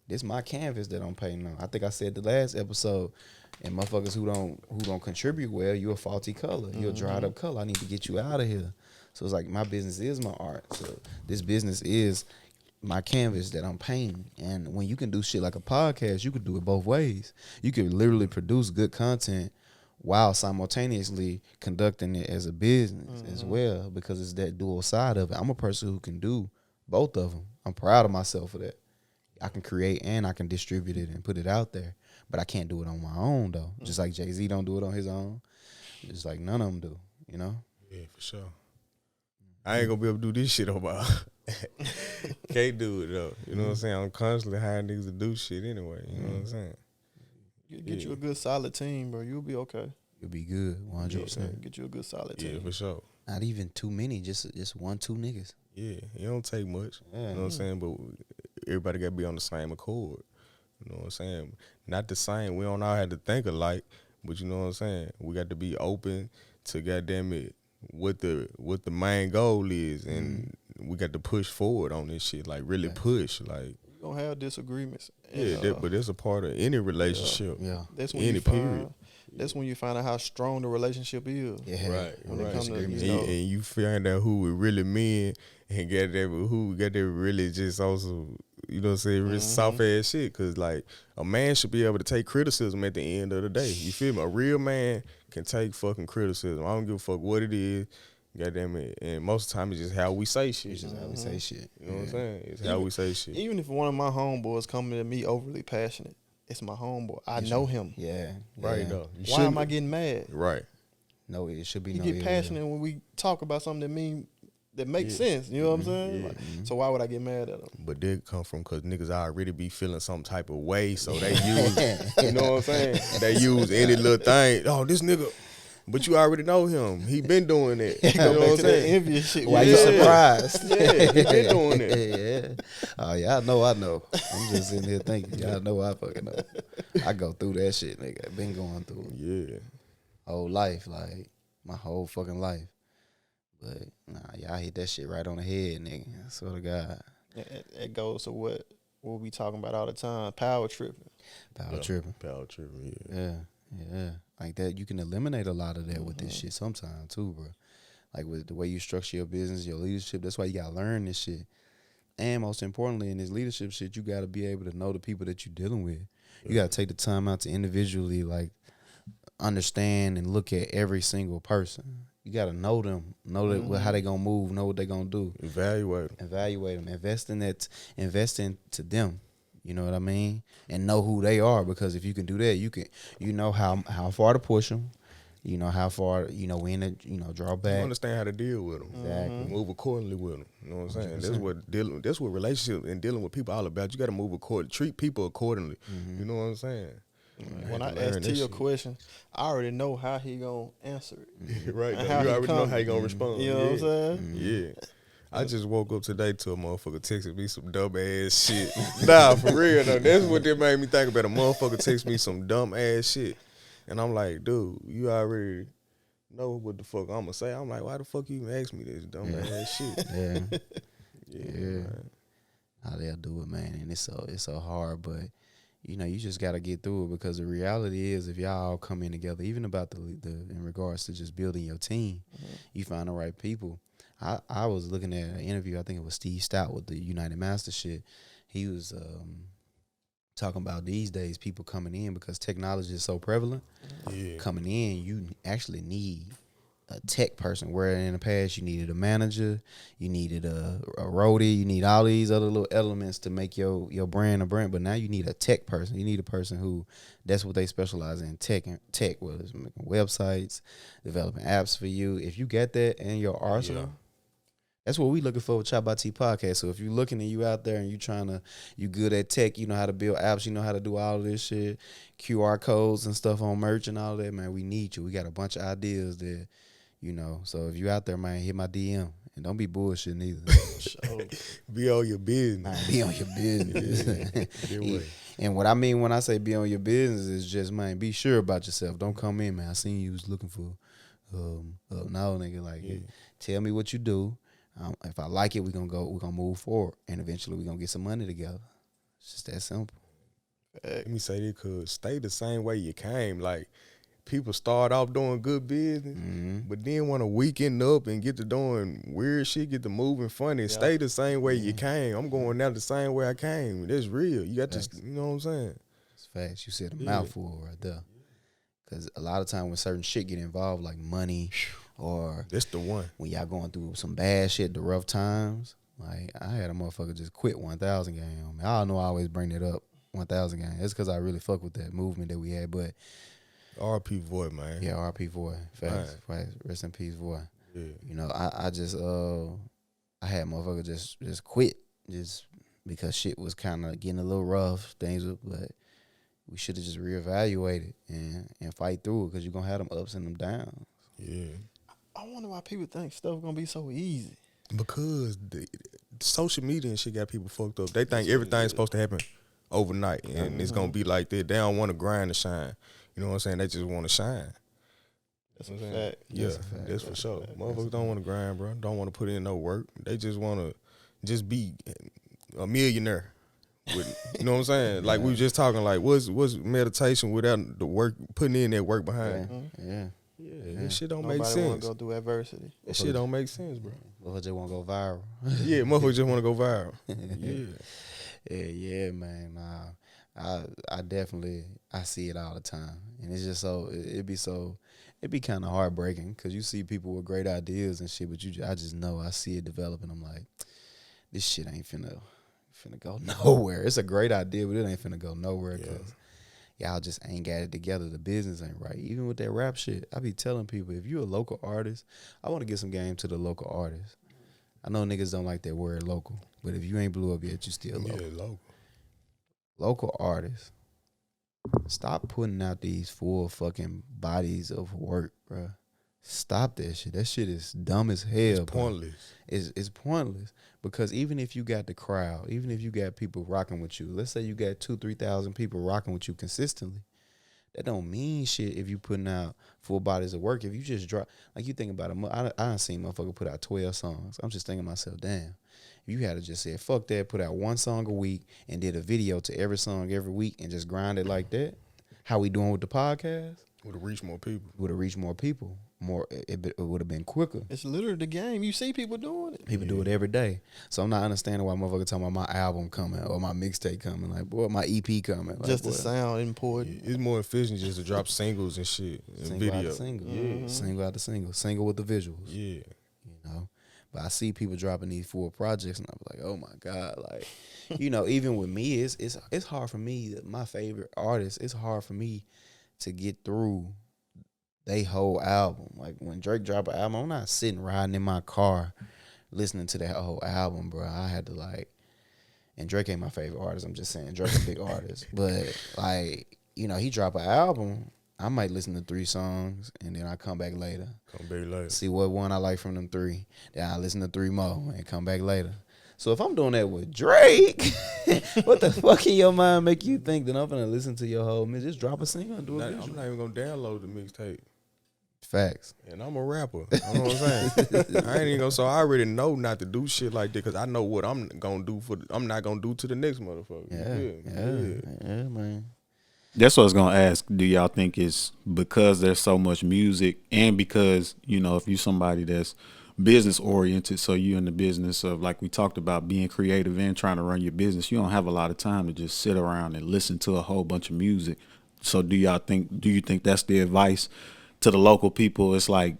this my canvas that I'm painting on. I think I said the last episode, and motherfuckers who don't contribute well, you a faulty color. You're a dried up color. I need to get you out of here. So it's like my business is my art. So this business is my canvas that I'm painting. And when you can do shit like a podcast, you could do it both ways. You could literally produce good content while simultaneously conducting it as a business as well, because it's that dual side of it. I'm a person who can do both of them. I'm proud of myself for that. I can create and I can distribute it and put it out there, but I can't do it on my own though. Just like Jay-Z don't do it on his own. Just like none of them do, you know? Yeah, for sure. I ain't gonna be able to do this shit on my own. Can't do it though. You know what I'm saying? I'm constantly hiring niggas to do shit anyway. You know what I'm saying? Get you a good solid team, bro. You'll be okay. You'll be good, 100%. Get you a good solid Yeah, team. for sure. Not even too many, just 1-2 niggas. Yeah, it don't take much. Yeah. You know what I'm saying? But everybody got to be on the same accord. You know what I'm saying? Not the same. We don't all have to think alike, but you know what I'm saying? We got to be open to, goddamn it, what the main goal is, and we got to push forward on this shit. Like really push. Like You're going to have disagreements. yeah, And, but that's a part of any relationship. Yeah. that's when Any you find, period. That's when you find out how strong the relationship is. Yeah. Right, When it right. comes to, And, you know, and you find out who we really mean and get that who got that really just also, you know what I'm saying, really soft ass shit. Cause like a man should be able to take criticism at the end of the day. You feel me? A real man can take fucking criticism. I don't give a fuck what it is. Goddamn it. And most of the time it's just how we say shit. It's just how we say shit. You know what I'm saying? It's how we say shit. even if one of my homeboys coming to me overly passionate, it's my homeboy. I know him. Yeah. Right yeah. though. You Why shouldn't- am I getting mad? Right. No, it should be You no get ill passionate when we talk about something that makes sense. You know what I'm saying? Yeah. Like, so why would I get mad at him? But they come from because niggas already be feeling some type of way, so they use, you know what I'm saying? They use any little thing. Oh, this nigga, but you already know him. He been doing it. You know what I'm That saying? envious shit. Why we you do. surprised? Yeah, he been doing it. Yeah. Oh, yeah, I know. I'm just sitting here thinking, y'all know I fucking know. I go through that shit, nigga. I've been going through it. Yeah. Whole life, like, my whole fucking life. But, nah, y'all hit that shit right on the head, nigga. I swear to God. It goes to what we talking about all the time, power tripping. Power tripping. Yeah. Like that, you can eliminate a lot of that with this shit sometimes too, bro. Like with the way you structure your business, your leadership. That's why you gotta learn this shit. And most importantly, in this leadership shit, you gotta be able to know the people that you're dealing with. You gotta take the time out to individually like understand and look at every single person. You gotta know them, know that how they gonna move, know what they gonna do. Evaluate them. Invest into them. You know what I mean? And know who they are, because if you can do that, you know how far to push them. You know how far, when to, draw back. You understand how to deal with them. Exactly. Move accordingly with them. You know what I'm saying? 100%. That's what relationship and dealing with people all about. You got to move accordingly. Treat people accordingly. You know what I'm saying? When I ask T a question, I already know how he gonna answer it. Right. You how already know how he gonna respond. You know what I'm saying? Yeah. I just woke up today to a motherfucker texting me some dumb ass shit. Nah, for real though. That's what that made me think about. A motherfucker text me some dumb ass shit. And I'm like, dude, you already know what the fuck I'm gonna say. I'm like, why the fuck you even ask me this dumb ass shit? Yeah. Man. How they'll do it, man. And it's so hard, but you just gotta get through it, because the reality is, if y'all all come in together, even about the in regards to just building your team, you find the right people. I was looking at an interview, I think it was Steve Stout with the United Master shit. He was talking about these days people coming in, because technology is so prevalent. Yeah. Coming in, you actually need a tech person, where in the past you needed a manager, you needed a roadie, you need all these other little elements to make your brand a brand. But now you need a tech person. You need a person who, that's what they specialize in, tech, whether it's making websites, developing apps for you. If you get that in your arsenal, that's what we looking for with ChoppedByT Podcast. So if you're looking and you out there and you good at tech, you know how to build apps, you know how to do all of this shit, QR codes and stuff on merch and all that, man, we need you. We got a bunch of ideas that, so if you out there, man, hit my DM. And don't be bullshitting either. Be on your business. Man, be on your business. Yeah. And what I mean when I say be on your business is just, man, be sure about yourself. Don't come in, man, I seen you was looking for, no, nigga, like, tell me what you do. If I like it, we're gonna move forward, and eventually we're gonna get some money together. It's just that simple. Let me say this, cause stay the same way you came. Like, people start off doing good business, but then want to weekend up and get to doing weird shit, get to moving funny. Stay the same way you came. I'm going out the same way I came. That's real. You got to, you know what I'm saying? It's facts. You said a mouthful right there. Because a lot of time when certain shit get involved, like money, or that's the one. When y'all going through some bad shit, the rough times, like I had a motherfucker just quit 1,000 game on me. I don't know, I always bring that up, 1,000 game. That's because I really fuck with that movement that we had. But R.P. Void, man. Yeah, R.P. Void. Facts. Rest in peace, Void. Yeah. I just I had motherfucker just quit just because shit was kind of getting a little rough. But we should have just reevaluated and fight through it, because you're gonna have them ups and them downs. Yeah. I wonder why people think stuff gonna be so easy. Because the social media and shit got people fucked up. They think everything's supposed to happen overnight, and it's gonna be like that. They don't want to grind to shine. You know what I'm saying? They just want to shine. That's a fact. Yeah, that's for sure. Motherfuckers don't want to grind, bro. Don't want to put in no work. They just want to just be a millionaire. You know what I'm saying? Like we were just talking, like what's meditation without the work, putting in that work behind? That shit don't make sense. Nobody want to go through adversity. That shit don't make sense, bro. Motherfuckers just want to go viral. Yeah, motherfuckers just want to go viral. Yeah, man. I definitely see it all the time, and it's just so it'd be kind of heartbreaking, because you see people with great ideas and shit, but I just know I see it developing. I'm like, this shit ain't finna go nowhere. It's a great idea, but it ain't finna go nowhere, because y'all just ain't got it together. The business ain't right. Even with that rap shit, I be telling people, if you a local artist, I want to get some game to the local artists. I know niggas don't like that word local, but if you ain't blew up yet, you still local. Yeah, local. Local artists, stop putting out these full fucking bodies of work, bro. Stop that shit. That shit is dumb as hell. It's pointless. It's pointless, because even if you got the crowd, even if you got people rocking with you, let's say you got 2,000-3,000 people rocking with you consistently, that don't mean shit if you putting out full bodies of work. If you just drop, like you think about it, I done seen motherfucker put out 12 songs. I'm just thinking to myself, damn. You had to just say, fuck that, put out one song a week and did a video to every song every week and just grind it like that. How we doing with the podcast? Would have reached more people. Would have reached more people. It would have been quicker. It's literally the game. You see people doing it. People do it every day. So I'm not understanding why motherfuckers talking about my album coming or my mixtape coming. Like, boy, my EP coming. Like, Just boy, the sound important. It's more efficient just to drop singles and shit and single video. out the single. Mm-hmm. Single out the single. Single with the visuals. Yeah. You know? But I see people dropping these full projects and I'm like, oh my God. Like, you know, even with me, it's hard for me, my favorite artist, it's hard for me to get through they whole album. Like when Drake drop an album, I'm not sitting riding in my car listening to that whole album, bro. I had to like, and Drake ain't my favorite artist. I'm just saying Drake's a big artist. But like, you know, he drop an album, I might listen to 3 songs and then I come back later. Come back later. See what one I like from them 3. Then I listen to 3 more and come back later. So if I'm doing that with Drake, what the fuck in your mind make you think that I'm gonna listen to your whole mix? Just drop a single and do a I'm visual. not even gonna download the mixtape. Facts. And I'm a rapper. You know what I'm saying? I ain't even gonna. So I already know not to do shit like that because I know what I'm gonna do I'm not gonna do to the next motherfucker. Yeah, man. That's what I was gonna ask. Do y'all think it's because there's so much music, and because, you know, if you somebody that's business oriented, so you in the business of, like we talked about, being creative and trying to run your business, you don't have a lot of time to just sit around and listen to a whole bunch of music. So do you think that's the advice to the local people? It's like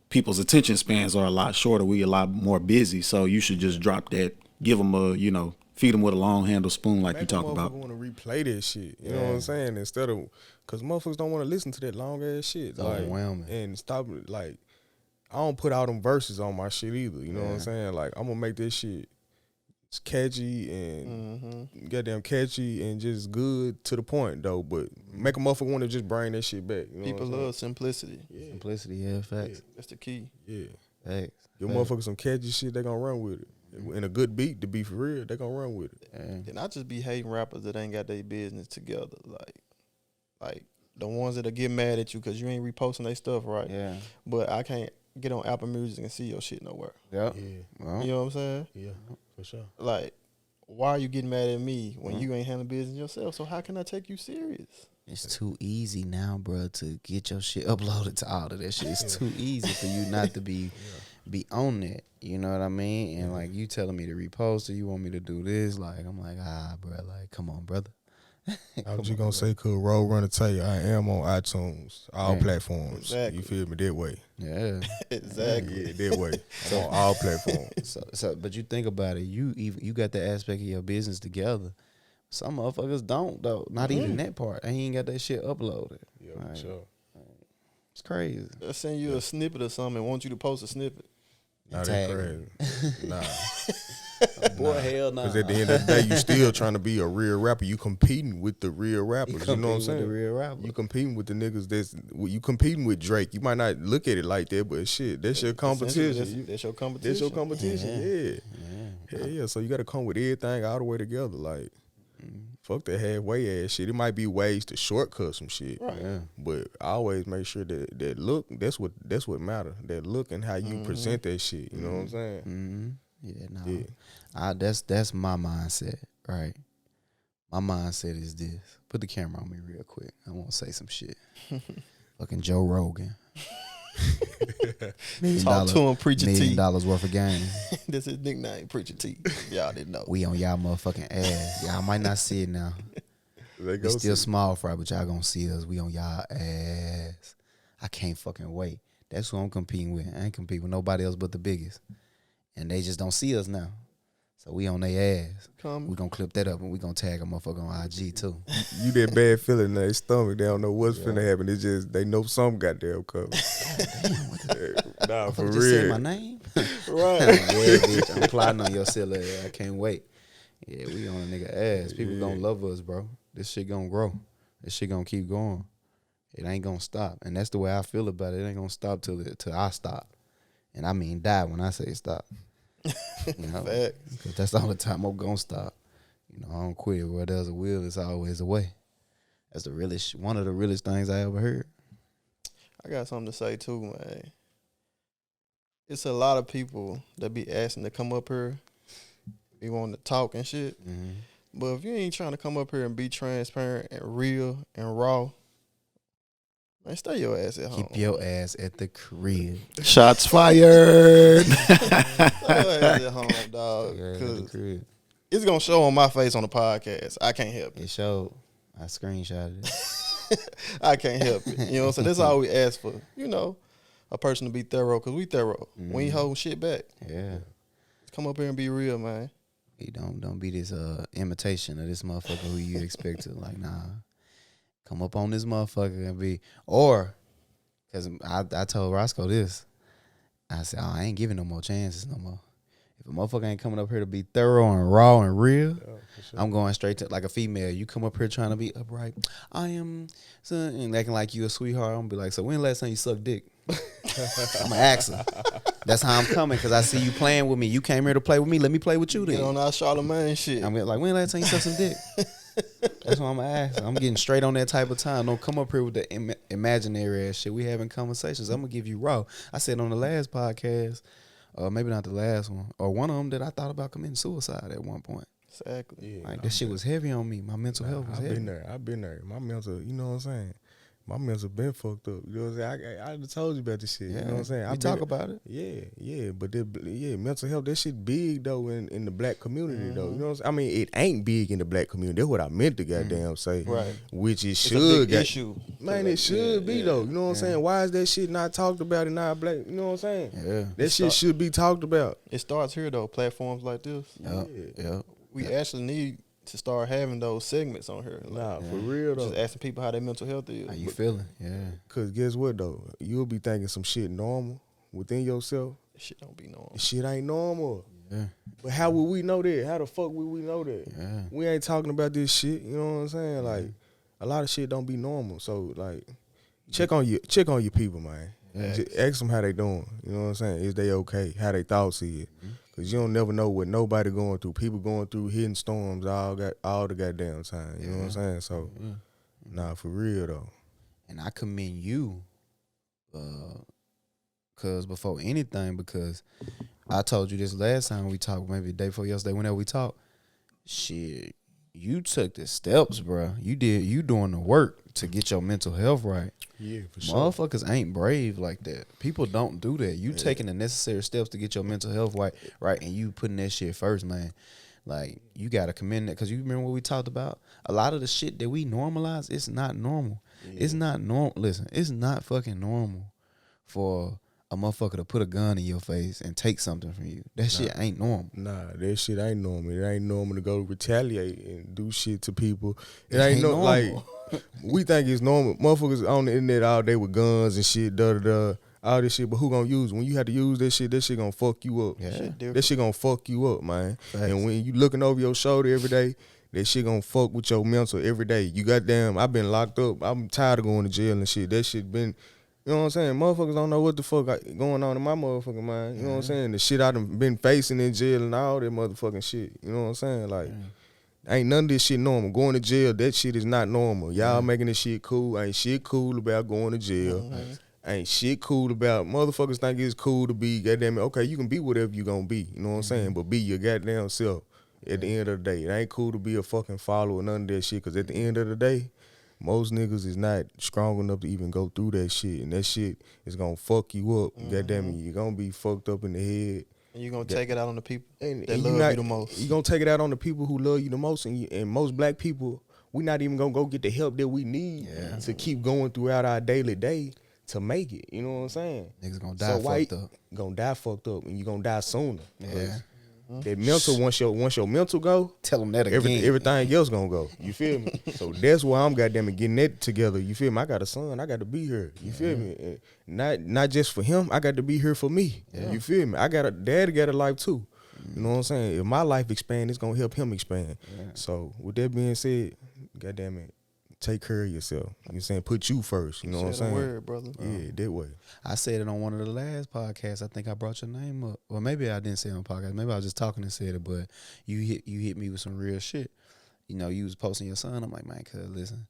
people's attention spans are a lot shorter. We a lot more busy, so you should just drop that, give them a, you know, feed them with a long handle spoon like you talk about. Want to replay that shit. You know what I'm saying? Instead of, because motherfuckers don't want to listen to that long ass shit. It's overwhelming. And stop, like, I don't put all them verses on my shit either. You know what I'm saying? Like, I'm gonna make this shit catchy and goddamn catchy and just good to the point though. But make a motherfucker want to just bring that shit back. You know People love simplicity. Yeah. Simplicity, yeah, facts. That's the key. Yeah. Facts. Give motherfuckers some catchy shit, they gonna run with it. And a good beat, to be for real, they gonna run with it. And I just be hating rappers that ain't got their business together. Like the ones that'll get mad at you because you ain't reposting their stuff right. Yeah. But I can't get on Apple Music and see your shit nowhere. Yep. Yeah. Well, You know what I'm saying? Yeah, for sure. Like, why are you getting mad at me when you ain't handling business yourself? So how can I take you serious? it's too easy now, bro, to get your shit uploaded to all of that shit. It's too easy for you not to be on that. You know what I mean? And like you telling me to repost or you want me to do this, like I'm like, bro, like come on, brother. I was just gonna say, could Runna Tae, I am on iTunes, all platforms. Exactly. You feel me? That way. Yeah. Exactly. Yeah, that way. I'm on all platforms. So, but you think about it, you got the aspect of your business together. Some motherfuckers don't though. Not even that part. They ain't got that shit uploaded. Yeah, Like, for sure. It's crazy. They'll send you a snippet or something and want you to post a snippet. Nah, Tag that crazy. Nah. Boy, hell no. Because at the end of the day, you still trying to be a real rapper. You competing with the real rappers. You know what I'm saying? The real rapper. You competing with the niggas you competing with Drake. You might not look at it like that, but shit, that's your competition. That's your competition. That's your competition, yeah. Hell yeah. So you got to come with everything all the way together. Like, fuck that halfway ass shit. It might be ways to shortcut some shit. Right. Yeah. But I always make sure that look, that's what matter. That look and how you present that shit. You know what I'm saying? Mm-hmm. Yeah, no. Yeah. That's my mindset, right? My mindset is this. Put the camera on me real quick. I want to say some shit. Fucking Joe Rogan. Talk to him, Preacher $1 T. million worth of game. That's his nickname, Preacher T. Y'all didn't know. We on y'all motherfucking ass. Y'all might not see it now. They It's still small fry, but y'all gonna see us. We on y'all ass. I can't fucking wait. That's who I'm competing with. I ain't competing with nobody else but the biggest. And they just don't see us now. So we on their ass. We gonna clip that up and we gonna tag a motherfucker on IG too. You that bad feeling in their stomach. They don't know what's finna happen. It's just they know some goddamn coming. Nah, for Just say real. my name. Right. Yeah, bitch. I'm plotting on your silly ass. I can't wait. Yeah, we on a nigga ass. People gonna love us, bro. This shit gonna grow. This shit gonna keep going. It ain't gonna stop. And that's the way I feel about it. It ain't gonna stop till I stop. And I mean die when I say stop. You know, because that's the only time I'm gonna stop. You know, I don't quit. Where there's a will, there's always a way. That's the realest, one of the realest things I ever heard. I got something to say too, man. It's a lot of people that be asking to come up here, be wanting to talk and shit. But if you ain't trying to come up here and be transparent and real and raw, man, stay your ass at home. Keep your ass at the crib. Shots fired. Stay your ass at home, dog. Yeah, at the Because crib. it's going to show on my face on the podcast. I can't help it. It showed. I screenshotted it. I can't help it. You know what I'm saying? That's all we ask for. You know, a person to be thorough because we thorough. We ain't holding shit back. Yeah. Come up here and be real, man. You don't be this imitation of this motherfucker who you expect to. Like, nah. Come up on this motherfucker and be, or, because I told Roscoe this. I said, I ain't giving no more chances no more. If a motherfucker ain't coming up here to be thorough and raw and real, I'm going straight to, like a female. You come up here trying to be upright. I am, son, and acting like you a sweetheart. I'm going to be like, so when last time you sucked dick? I'm going to ask her. That's how I'm coming, because I see you playing with me. You came here to play with me. Let me play with you then. Get on our Charlamagne shit. I'm like, when last time you sucked some dick? That's what I'm going to ask. I'm getting straight on that type of time. Don't come up here with the imaginary ass shit. We having conversations. I'm going to give you raw. I said on the last podcast, maybe not the last one, or one of them, that I thought about committing suicide at one point. Exactly. Yeah, like, that shit was heavy on me. My mental health was heavy. I've been there. My mental, you know what I'm saying? My mental been fucked up. You know what I'm saying? I just told you about this shit. Yeah. You know what I'm saying? We talk about it. Yeah. But mental health, that shit big though in the black community though. You know what I'm saying? I mean, it ain't big in the black community. That's what I meant to goddamn say. Right. Which it It's should. a big issue. Man, it should be though. You know what I'm saying? Why is that shit not talked about in our black? You know what I'm saying? Yeah. That shit should be talked about. It starts here though. Platforms like this. Yeah. We actually need to start having those segments on here. Nah, for real though. Just asking people how their mental health is. How you feeling? Yeah. Cause guess what though? You'll be thinking some shit normal within yourself. This shit don't be normal. Shit ain't normal. Yeah. But how would we know that? How the fuck would we know that? Yeah. We ain't talking about this shit. You know what I'm saying? Like a lot of shit don't be normal. So like, check on your people, man. Yeah. Just ask them how they doing. You know what I'm saying? Is they okay? How they thoughts is? Cause you don't never know what nobody going through. People going through hidden storms all the goddamn time. You know what I'm saying? So, nah, for real though. And I commend you, cause before anything, because I told you this last time we talked, maybe the day before yesterday, whenever we talked, shit, you took the steps, bro. You doing the work to get your mental health right. Yeah, for sure. Motherfuckers ain't brave like that. People don't do that. You taking the necessary steps to get your mental health right, and you putting that shit first, man. Like, you gotta commend that, because you remember what we talked about? A lot of the shit that we normalize, it's not normal. Yeah. It's not normal. Listen, it's not fucking normal for a motherfucker to put a gun in your face and take something from you. That shit ain't normal. Nah, that shit ain't normal. It ain't normal to go retaliate and do shit to people. It ain't normal. Like, we think it's normal. Motherfuckers on the internet all day with guns and shit, all this shit. But who gonna use it? When you have to use that shit gonna fuck you up. Yeah. That shit gonna fuck you up, man. Facts. And when you looking over your shoulder every day, that shit gonna fuck with your mental every day. You goddamn, I've been locked up. I'm tired of going to jail and shit. That shit been, you know what I'm saying? Motherfuckers don't know what the fuck going on in my motherfucking mind. You know what I'm saying? The shit I done been facing in jail and all that motherfucking shit. You know what I'm saying? Like, ain't none of this shit normal. Going to jail, that shit is not normal. Y'all making this shit cool. Ain't shit cool about going to jail. Ain't shit cool about, motherfuckers think it's cool to be, goddamn it, okay, you can be whatever you gonna be. You know what I'm saying? But be your goddamn self at the end of the day. It ain't cool to be a fucking follower, none of that shit. Because at the end of the day, most niggas is not strong enough to even go through that shit. And that shit is gonna fuck you up. Goddamn it, you're gonna be fucked up in the head. And you're going to take it out on the people And that you love not, you the most. You're gonna take it out on the people who love you the most. And most black people, we not even gonna go get the help that we need to keep going throughout our daily day to make it. You know what I'm saying? Niggas gonna die fucked up. Gonna die fucked up, and you gonna die sooner. Yeah. That mental, once your mental go, Tell them that again. everything else gonna go. You feel me? So that's why I'm goddamn it getting that together. You feel me? I got a son. I got to be here. You feel me? And not just for him. I got to be here for me. You feel me? I got a dad got a life too. You know what I'm saying? If my life expand, it's gonna help him expand. So with that being said, goddamn it, take care of yourself. You know what I'm saying? Put you first. You know what I'm saying? Word, brother. Yeah, that way. I said it on one of the last podcasts. I think I brought your name up. Or maybe I didn't say it on podcast. Maybe I was just talking and said it, but you hit me with some real shit. You know, you was posting your son. I'm like, man, cuz listen,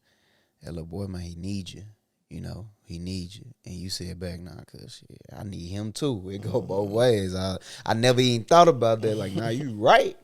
that little boy, man, he need you. you know, he needs you. And you said back, nah, cuz shit, I need him too. It go both ways. I never even thought about that. Like, nah, you right.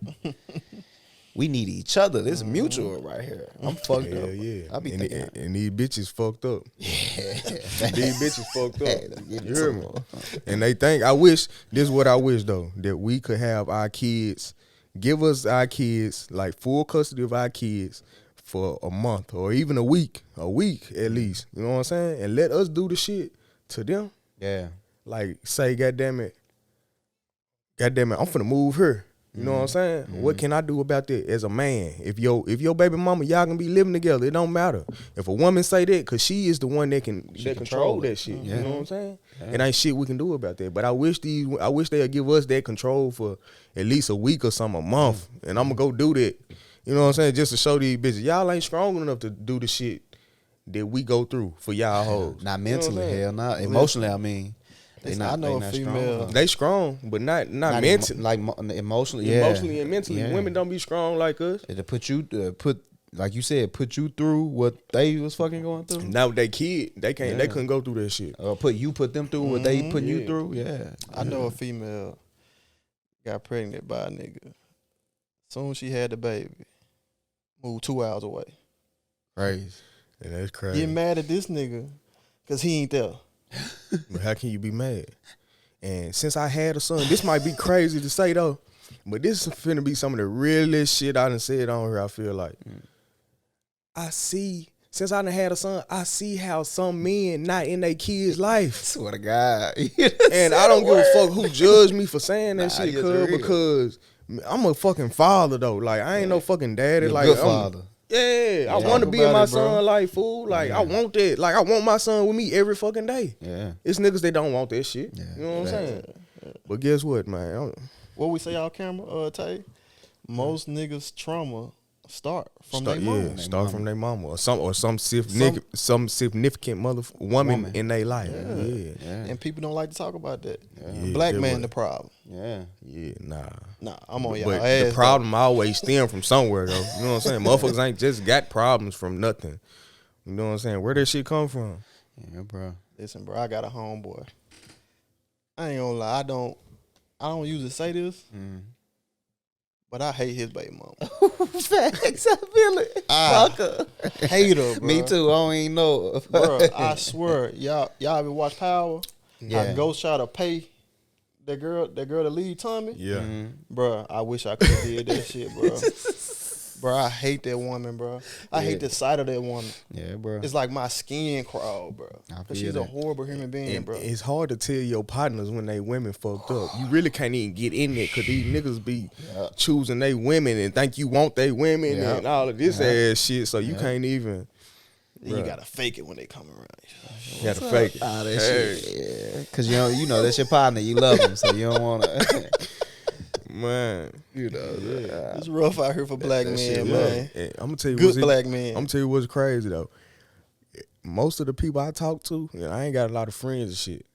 We need each other. This is mutual right here. I'm fucked up. Yeah. I be thinking. And these bitches fucked up. Yeah. These bitches fucked up. Give it You hear to me? 'em. And they think, this is what I wish though, that we could have our kids, give us our kids, like full custody of our kids for a month or even a week at least. You know what I'm saying? And let us do the shit to them. Yeah. Like, say, goddamn it, I'm finna move her. You know what I'm saying? What can I do about that as a man? If your baby mama, y'all can be living together, it don't matter. If a woman say that, cause she is the one that can control that shit. Yeah. You know what I'm saying? Yeah. It ain't shit we can do about that. But I wish they'll give us that control for at least a week or something, a month. And I'm gonna go do that. You know what I'm saying? Just to show these bitches, y'all ain't strong enough to do the shit that we go through for y'all hoes. Not You know what I'm mentally, saying? hell no. Emotionally, I mean. I know a female. Strong. They strong, but not mentally. Emotionally, yeah. Emotionally and mentally, Yeah. women don't be strong like us. To put like you said, put you through what they was fucking going through. Now they kid, they couldn't go through that shit. Put them through what they putting you through. Yeah, I know a female got pregnant by a nigga. Soon she had the baby, moved 2 hours away. crazy. Yeah, that's crazy. Get mad at this nigga because he ain't there. But how can you be mad? And since I had a son, this might be crazy to say though, but this is finna be some of the realest shit I done said on here. I feel like I see. Since I done had a son, I see how some men not in their kids' life. Swear to God. And I don't give a fuck who judged me for saying that shit, it's cuz, real. because I'm a fucking father though. Like I ain't no fucking daddy. You're a like good I'm- father. Yeah, I want to Talk be in about my it, bro. son life, fool. Like I want that. Like I want my son with me every fucking day. Yeah. It's niggas that don't want that shit. Yeah. You know what I'm saying? But guess what, man? What we say off camera, Tay? Most niggas' trauma start from their mama. Start from their mama or some significant woman in their life. Yeah. And people don't like to talk about that. Yeah, Black that man was- the problem. Yeah. Yeah, nah. Nah, I'm on y'all But ass. the problem always stem from somewhere though. You know what I'm saying? Motherfuckers ain't just got problems from nothing. You know what I'm saying? Where that shit come from? Yeah, bro. Listen, bro, I got a homeboy. I ain't gonna lie, I don't usually say this, but I hate his baby mama. Facts, I feel it. Fuck her. Hate her, bro. Me too. I don't even know her. Bro, I swear, y'all ever watch Power? Yeah. How Ghost try to pay that girl to leave Tommy? Yeah. Bro, I wish I could have did that shit, bro. Bro, I hate that woman, bro. I hate the sight of that woman. Yeah, bro. It's like my skin crawl, bro. I Because feel she's a that. horrible human being, And bro. it's hard to tell your partners when they women fucked up. You really can't even get in there because these niggas be choosing they women and think you want they women and all of this ass shit. So you can't even. Then you gotta fake it when they come around. You gotta fake it. Ah, that shit. Yeah. Because you know that's your partner. You love him, so you don't want to. Man. You know. It's rough out here for black men, man. And I'm gonna tell you Good what's black men. I'm gonna tell you what's crazy though. Most of the people I talk to, I ain't got a lot of friends and shit.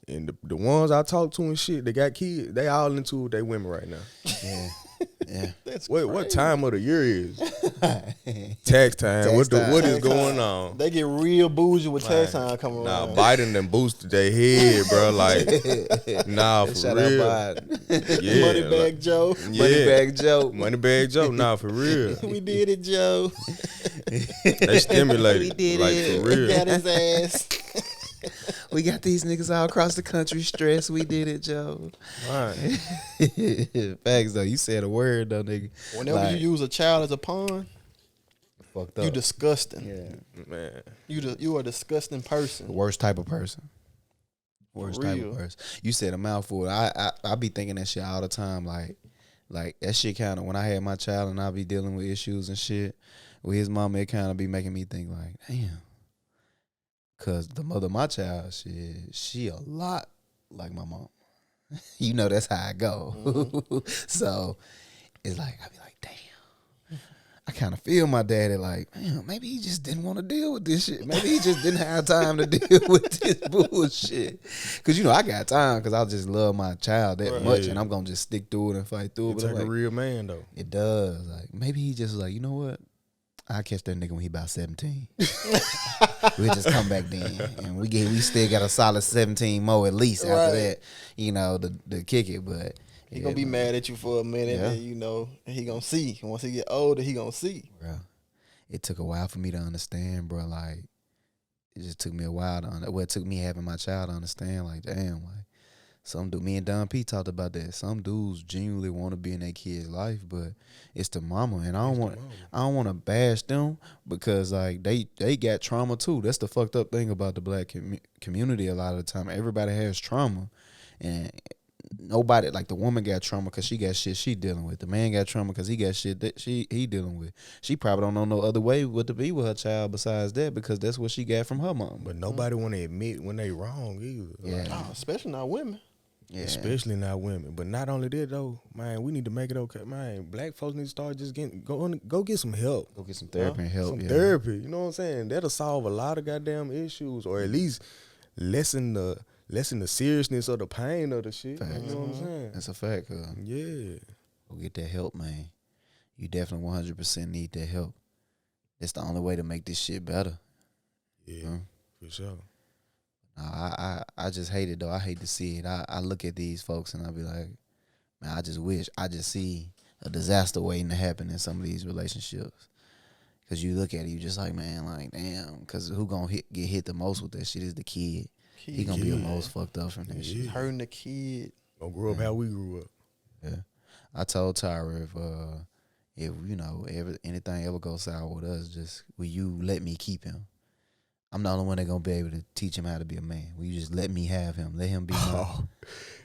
And the ones I talk to and shit, they got kids, they all into it with they women right now. Yeah. Yeah. That's What time of the year is? Tax time. What is going on? They get real bougie with tax time coming Nah, around. Biden done boosted their head, bro. Like, nah, for Shout real. out Biden. Yeah, Money bag Joe. yeah. Money bag joke. Money bag Joe. Nah, for real. We did it, Joe. They stimulated. We did like, it. for real. Got his ass. We got these niggas all across the country stressed. We did it, Joe. Right. Facts though. You said a word though, nigga. Whenever Like, you use a child as a pawn, fucked up. you disgusting. Yeah. Man. You are a disgusting person. Worst type of person. Worst type real. of person. You said a mouthful. I be thinking that shit all the time. Like that shit kind of, when I had my child and I be dealing with issues and shit with his mama, it kind of be making me think like, damn. Cause the mother of my child, she a lot like my mom. You know that's how I go. So it's like I be like, damn. I kind of feel my daddy like, damn, maybe he just didn't want to deal with this shit. Maybe he just didn't have time to deal with this bullshit. Cause you know I got time because I just love my child that much, and I'm gonna just stick through it and fight through it. It But take I'm a like, real man though. it does. Like maybe he just like, you know what? I catch that nigga when he about 17. We'll just come back then, and we still got a solid 17 more at least after that. You know, the kick it, but he gonna be mad at you for a minute, and you know, and he gonna see. Once he get older, he gonna see. Bro, it took a while for me to understand, bro. Like, it just took me a while it took me having my child to understand. Like, damn, like me and Don P talked about that. Some dudes genuinely want to be in their kid's life, but it's the mama, and I don't want to bash them because like they got trauma too. That's the fucked up thing about the black community. A lot of the time, everybody has trauma, and nobody, like, the woman got trauma because she got shit she dealing with. The man got trauma because he got shit that he dealing with. She probably don't know no other way what to be with her child besides that because that's what she got from her mom. But nobody want to admit when they wrong either. Yeah, like, especially not women. Yeah. Especially not women. But not only that though, man, we need to make it okay. Man, black folks need to start just go get some help. Go get some therapy and help. Some therapy. You know what I'm saying? That'll solve a lot of goddamn issues, or at least lessen the seriousness of the pain of the shit. Facts. You know what I'm saying? That's a fact. Yeah. Go get that help, man. You definitely 100% need that help. That's the only way to make this shit better. Yeah, for sure. I just hate it though. I hate to see it. I look at these folks and I be like, man, I just see a disaster waiting to happen in some of these relationships. Cause you look at it, you just like, man, like, damn. Cause who gonna get hit the most with that shit is the kid. He gonna be the most fucked up from that shit. Hurting the kid. Gonna grow up how we grew up. Yeah, I told Tyra if you know anything ever goes sour with us, just will you let me keep him? I'm the only one that gonna be able to teach him how to be a man. Will you just let me have him? Let him be mine.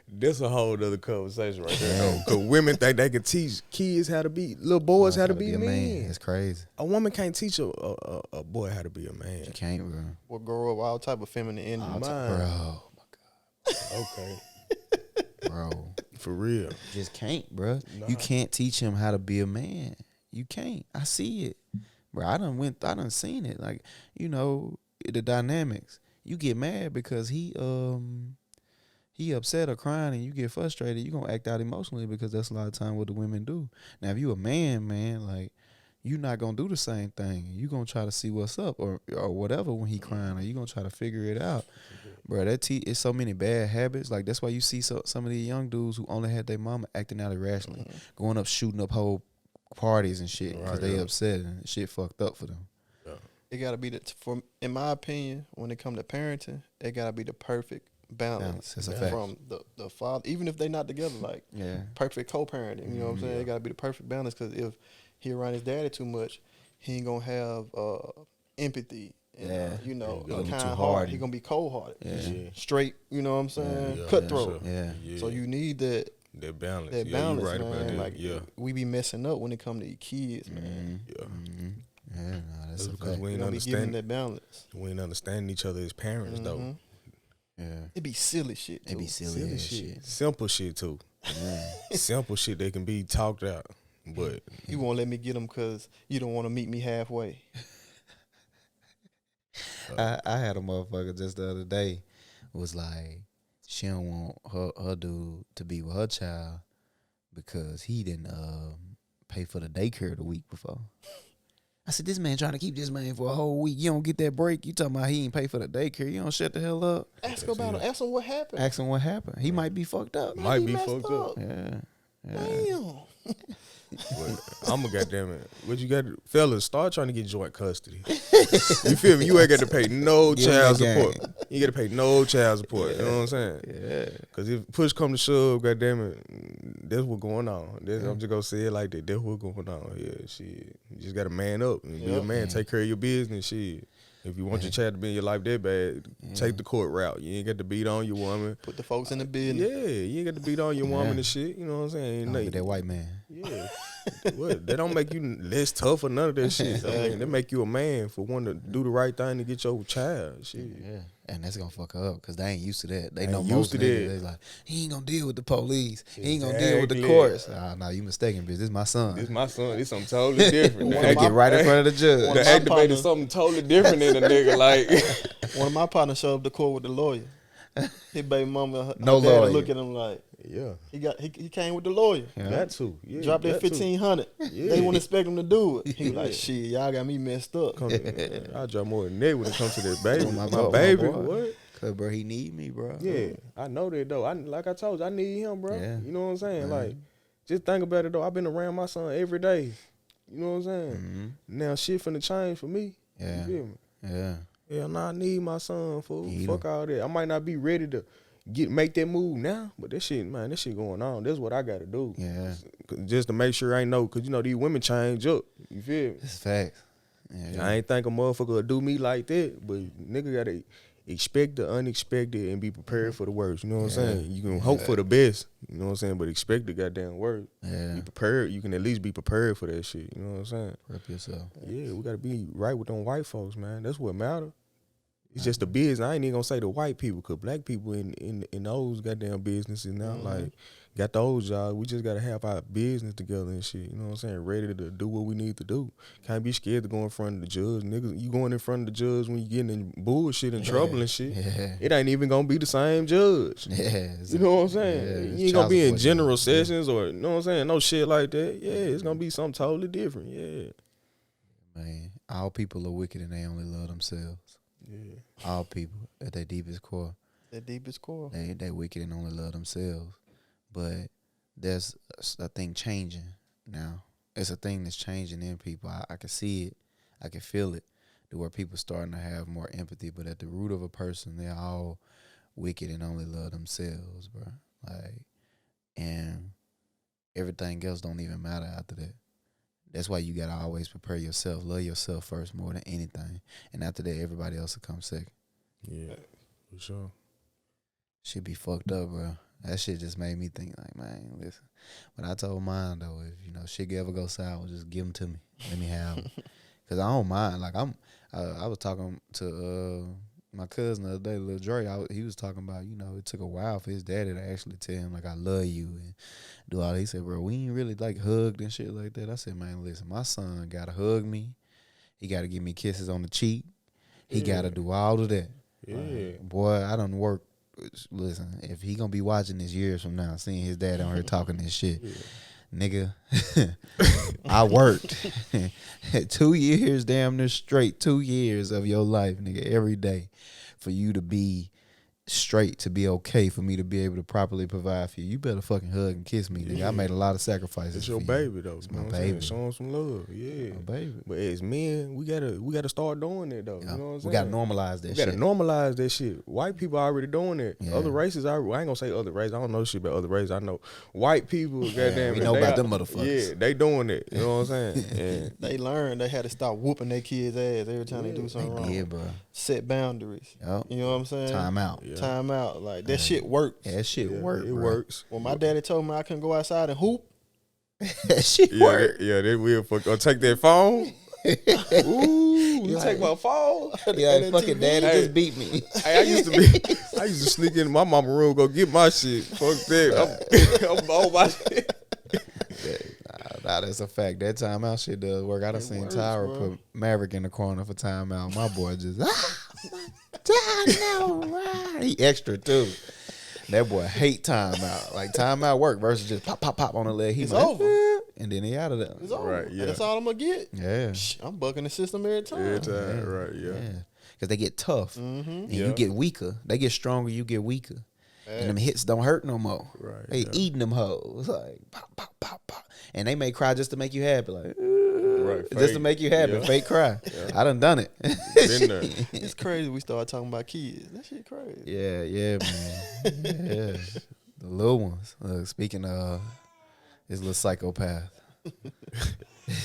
That's a whole other conversation right there. Because women think they can teach kids how to be, little boys how to be men. It's crazy. A woman can't teach a boy how to be a man. You can't, bro. Or grow up all type of feminine energy. Bro, oh my God. Okay. Bro. For real. Just can't, bro. Nah. You can't teach him how to be a man. You can't. I see it. Bro, I done seen it. Like, you know, the dynamics. You get mad because he upset or crying and you get frustrated, you gonna act out emotionally because that's a lot of time what the women do. Now if you a man, like, you not gonna do the same thing. You gonna try to see what's up or whatever when he crying, or you gonna try to figure it out. Bro, it's so many bad habits. Like, that's why you see some of these young dudes who only had their mama acting out irrationally, going up shooting up whole parties and shit because they upset and shit fucked up for them. It gotta be in my opinion, when it come to parenting, it gotta be the perfect balance. That's a fact. From the father, even if they not together, like perfect co-parenting. You know what I'm saying? It gotta be the perfect balance, because if he around his daddy too much, he ain't gonna have empathy. And, you know, a kind heart. He gonna be cold hearted, straight. You know what I'm saying? Cutthroat. So you need that balance. That balance, you right man. about that. Like, we be messing up when it come to your kids, man. Yeah, no, that's because we ain't giving understanding that balance. We ain't understanding each other as parents though. Yeah, it be silly shit. It be silly shit. Simple shit too. Simple shit that can be talked out. But you won't let me get them because you don't want to meet me halfway. I had a motherfucker just the other day was like, she don't want her dude to be with her child because he didn't pay for the daycare the week before. I said, this man trying to keep this man for a whole week. You don't get that break. You talking about he ain't pay for the daycare. You don't shut the hell up. Ask about him. Ask him what happened. Ask him what happened. He might be fucked up. Might be fucked up. Yeah. Damn. I'm a goddamn it. What you got, fellas? Start trying to get joint custody. You feel me? You ain't got to pay no child support. You got to pay no child support. You know what I'm saying? Yeah. Because if push come to shove, goddamn it, that's what's going on. I'm just gonna say it like that. That's what's going on. Yeah, shit. You just got to man up and be a man. Take care of your business. Shit. If you want your child to be in your life that bad, take the court route. You ain't got to beat on your woman. Put the folks in the business. Yeah, you ain't got to beat on your woman and shit. You know what I'm saying? Don't be that white man. Yeah. What? They don't make you less tough or none of that shit. I mean, they make you a man for wanting to do the right thing to get your child. Shit. Yeah. And that's gonna fuck her up because they ain't used to that. They know used most to niggas. that. They like, he ain't gonna deal with the police. He ain't gonna deal with the courts. Nah, you mistaken, bitch. This is my son. This my son. This something totally different. They get right in front of the judge. They activated something totally different in a nigga. Like one of my partners showed up to court with the lawyer. His baby mama, her No dad lawyer. look at him like Yeah. he came with the lawyer. Yeah. Got to. Yeah. Dropped that got to. 1,500. Yeah. They wouldn't expect him to do it. He was like, shit, y'all got me messed up. I drop more than that when it comes to that baby. Oh, my boy, baby, boy. what? Cause bro, he need me, bro. Yeah, I know that though. Like I told you, I need him, bro. Yeah. You know what I'm saying? Right. Like, just think about it though. I've been around my son every day. You know what I'm saying? Mm-hmm. Now shit finna change for me. Yeah. You feel me? Yeah. Hell nah, I need my son, fool. Need Fuck all that. I might not be ready to make that move now, but that shit going on. That's what I gotta do. Yeah. Just to make sure I know, cause you know these women change up. You feel me? It's facts. Yeah. I ain't think a motherfucker would do me like that, but nigga gotta expect the unexpected and be prepared for the worst. You know what I'm saying? You can hope for the best. You know what I'm saying? But expect the goddamn worst. Yeah. Be prepared. You can at least be prepared for that shit. You know what I'm saying? Rep yourself. Yeah, we gotta be right with them white folks, man. That's what matter. It's just the business. I ain't even gonna say the white people, cause black people in those goddamn businesses now, like got those jobs. We just gotta have our business together and shit. You know what I'm saying? Ready to do what we need to do. Can't be scared to go in front of the judge, niggas. You going in front of the judge when you getting in bullshit and trouble and shit. Yeah. It ain't even gonna be the same judge. Yeah. You know what I'm saying? Yeah, it's You ain't gonna be in child support general judge. Yeah. sessions or you know what I'm saying? No shit like that. Yeah, it's gonna be something totally different. Yeah. Man, all people are wicked and they only love themselves. Yeah. All people at their deepest core, The deepest core. they wicked and only love themselves. But there's a thing changing now. It's a thing that's changing in people. I can see it. I can feel it. To where people starting to have more empathy. But at the root of a person, they're all wicked and only love themselves, bro. Like, and everything else don't even matter after that. That's why you gotta always prepare yourself. Love yourself first more than anything. And after that, everybody else will come second. Yeah. For sure. Shit be fucked up, bro. That shit just made me think, like, man, listen. But I told mine, though, if, you know, shit ever go sour, just give them to me. Let me have them. Because I don't mind. Like, I was talking to my cousin the other day, Lil Dre. He was talking about, you know, it took a while for his daddy to actually tell him, like, I love you and do all that. He said, bro, we ain't really, like, hugged and shit like that. I said, man, listen, my son got to hug me. He got to give me kisses on the cheek. He got to do all of that. Yeah. Like, boy, I done work. Listen, if he gonna be watching this years from now, seeing his dad on here talking this shit, nigga, I worked 2 years damn near straight, 2 years of your life, nigga, every day for you to be straight, to be okay, for me to be able to properly provide for you. You better fucking hug and kiss me, nigga. I made a lot of sacrifices. It's your for you. baby though. It's You know my what I'm saying? baby. Show him some love. Yeah. My baby. But as men, we gotta start doing that though. Yeah. You know what I'm saying? We gotta normalize that We shit. gotta normalize that shit. White people already doing it. Yeah. Other races I ain't gonna say other races. I don't know shit about other races. I know white people. Goddamn, we know they about are- them motherfuckers. Yeah, they doing it. You know what I'm saying? And They learned they had to stop whooping their kids' ass every time they do They something wrong. did, bro. Set boundaries. Yup. You know what I'm saying? Time out. Yeah. Time out. Like that shit works. Yeah, that shit yeah, work. it bro. works. When my daddy told me I couldn't go outside and hoop, That shit Yeah, work. they will fuck. Or take that phone. Ooh, you take my phone. Yeah, that fucking TV. daddy Hey. just beat me. Hey, I used to sneak in my mama room, go get my shit. Fuck that. I'm on my shit. Nah, that's a fact. That timeout shit does work. I done seen works, Tyra bro. put Maverick in the corner for timeout. My boy just timeout. He extra too. That boy hate timeout. Like timeout work versus just pop, pop, pop on the leg. He It's like, over. and then he out of there. it's over. Right, yeah. That's all I'm gonna get. Yeah. Shh, I'm bucking the system every time. Every time, right? Yeah. Because they get tough. Mm-hmm. And Yeah. you get weaker. They get stronger, you get weaker. And them hits don't hurt no more. Right, They yeah. eating them hoes. Like pop, pop, pop, pop. And they may cry just to make you happy. Like Right, just to fake. make you happy. Yeah. Fake cry. I done it. Been there. It's crazy. We started talking about kids. That shit crazy. Yeah, man. Yeah. The little ones. Speaking of his little psychopath.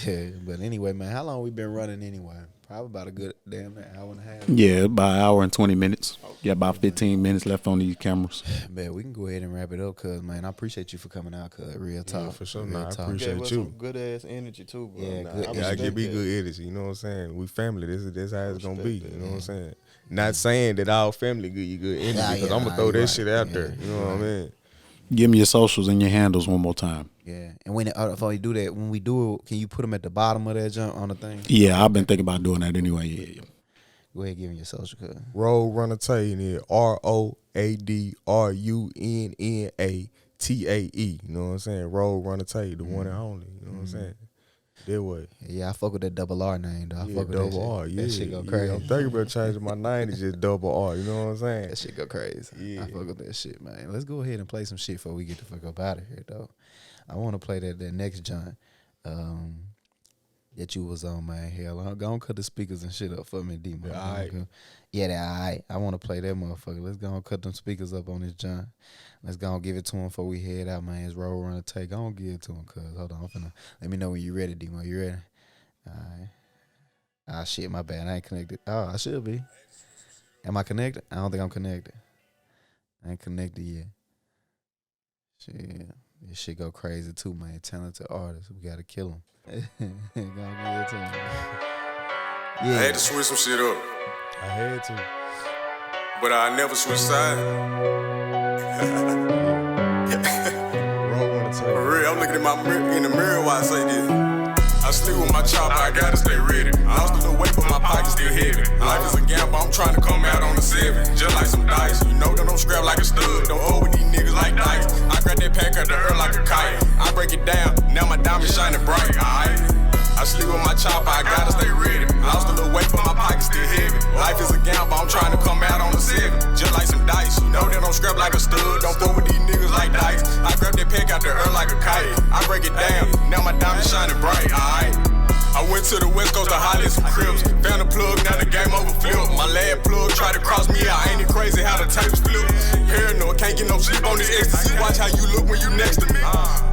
Yeah, but anyway, man, how long we been running anyway? Probably about a good damn hour and a half. Yeah, about an hour and 20 minutes. Got about 15 minutes left on these cameras. Man, we can go ahead and wrap it up, cuz, man, I appreciate you for coming out, cuz. Real talk. Yeah, for sure. Real Nah, I talk. appreciate Gave us you. some good ass energy too, bro. Yeah, Nah, good I energy. Yeah, I respect give me that. good energy. You know what I'm saying? We family. This how it's gonna be. Respect You that, know what I'm saying? Not saying that our family give you good energy, Nah, because yeah, I'm nah, gonna throw you that right. shit out Yeah, there. You know you what I right. mean? Give me your socials and your handles one more time. Yeah. And when if we do that, when we do it, can you put them at the bottom of that jump on the thing? Yeah, I've been thinking about doing that anyway. Yeah. Go ahead, give me your social code. Runna Tae, and then ROADRUNNATAE. You know what I'm saying? Runna Tae, the one and only. You know what I'm saying? That way. Yeah, I fuck with that double R name, though. I Yeah, fuck with double R. Yeah, that shit go crazy. Yeah, I'm thinking about changing my name to just double R. You know what I'm saying? That shit go crazy. Yeah. I fuck with that shit, man. Let's go ahead and play some shit before we get the fuck up out of here, though. I want to play that next joint that you was on, man. Hell, I'm gonna cut the speakers and shit up for me, D. Yeah, all right. Yeah, that all right. I want to play that motherfucker. Let's go and cut them speakers up on this joint. Let's go and give it to him before we head out, man. It's Runna Tae. Go and give it to him, cuz. Hold on. Let me know when you ready, D-Mo. You ready? All right. Ah, shit, my bad. I ain't connected. Oh, I should be. Am I connected? I don't think I'm connected. I ain't connected yet. Shit. This shit go crazy, too, man. Talented artist. We got to kill him. Go and give it to him. I had to switch some shit up, I had to. but I never switched sides. Runna Tae. For real, I'm looking in the mirror while I say this. I sleep with my chopper, I gotta stay ready. I lost a little weight, but my pocket's still heavy. Life is a gamble, I'm trying to come out on the 7. Just like some dice, you know that don't scrap like a stud. Don't hold with these niggas like dice. I grab that pack out the earth like a kite. I break it down, now my diamond shining bright, alright? I sleep with my chopper, I gotta stay ready. I lost a little weight, but my pocket's still heavy. Life is a gamble, I'm trying to come out on the 7. Just like some dice, you know that don't scrap like a stud. Don't fuck with these niggas like dice. I grab that pack out the earth like a kite. I break it down, now my diamond shining bright, alright? I went to the West Coast to holler at some Crips. Found a plug, now the game over flip. My lad plug tried to cross me out. Ain't it crazy how the tapes flip? Paranoid, can't get no sleep on this ecstasy. Watch how you look when you next to me.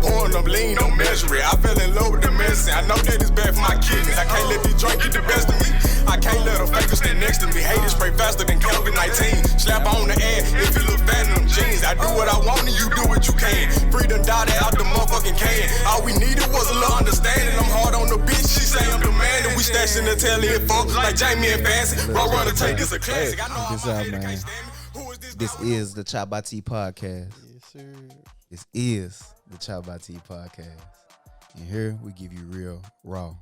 Pouring up lean, don't measure it. I fell in love with the medicine. I know that it's bad for my kidneys. I can't let this drink get the best of me. I can't let a faker stand next to me. Haters spray faster than COVID-19. Slap on the ass if you look bad in them jeans. I do what I want and you do what you can. Freedom dotted out the motherfucking can. All we needed was a little understanding. I'm hard on the bitch, she say I'm the man. And we stashing the telly and folks like Jamie and Fancy. Runna Tae, this a classic. I know This I'm out, man. man. This is the ChoppedByT podcast. Yes, sir. This is the ChoppedByT podcast. And here we give you real, raw,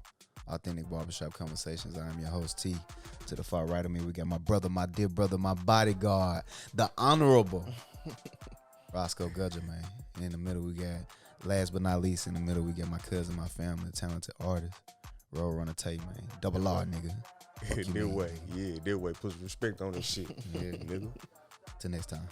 authentic barbershop conversations. I am your host, T. To the far right of me, we got my brother, my dear brother, my bodyguard, the honorable Roscoe Gudger, man. And in the middle, we got, last but not least, in the middle, we got my cousin, my family, talented artist, Runna Tae, man. Double R, nigga. Fuck you, That man. way. Yeah, that way. Put some respect on this shit. Yeah. Nigga. Till next time.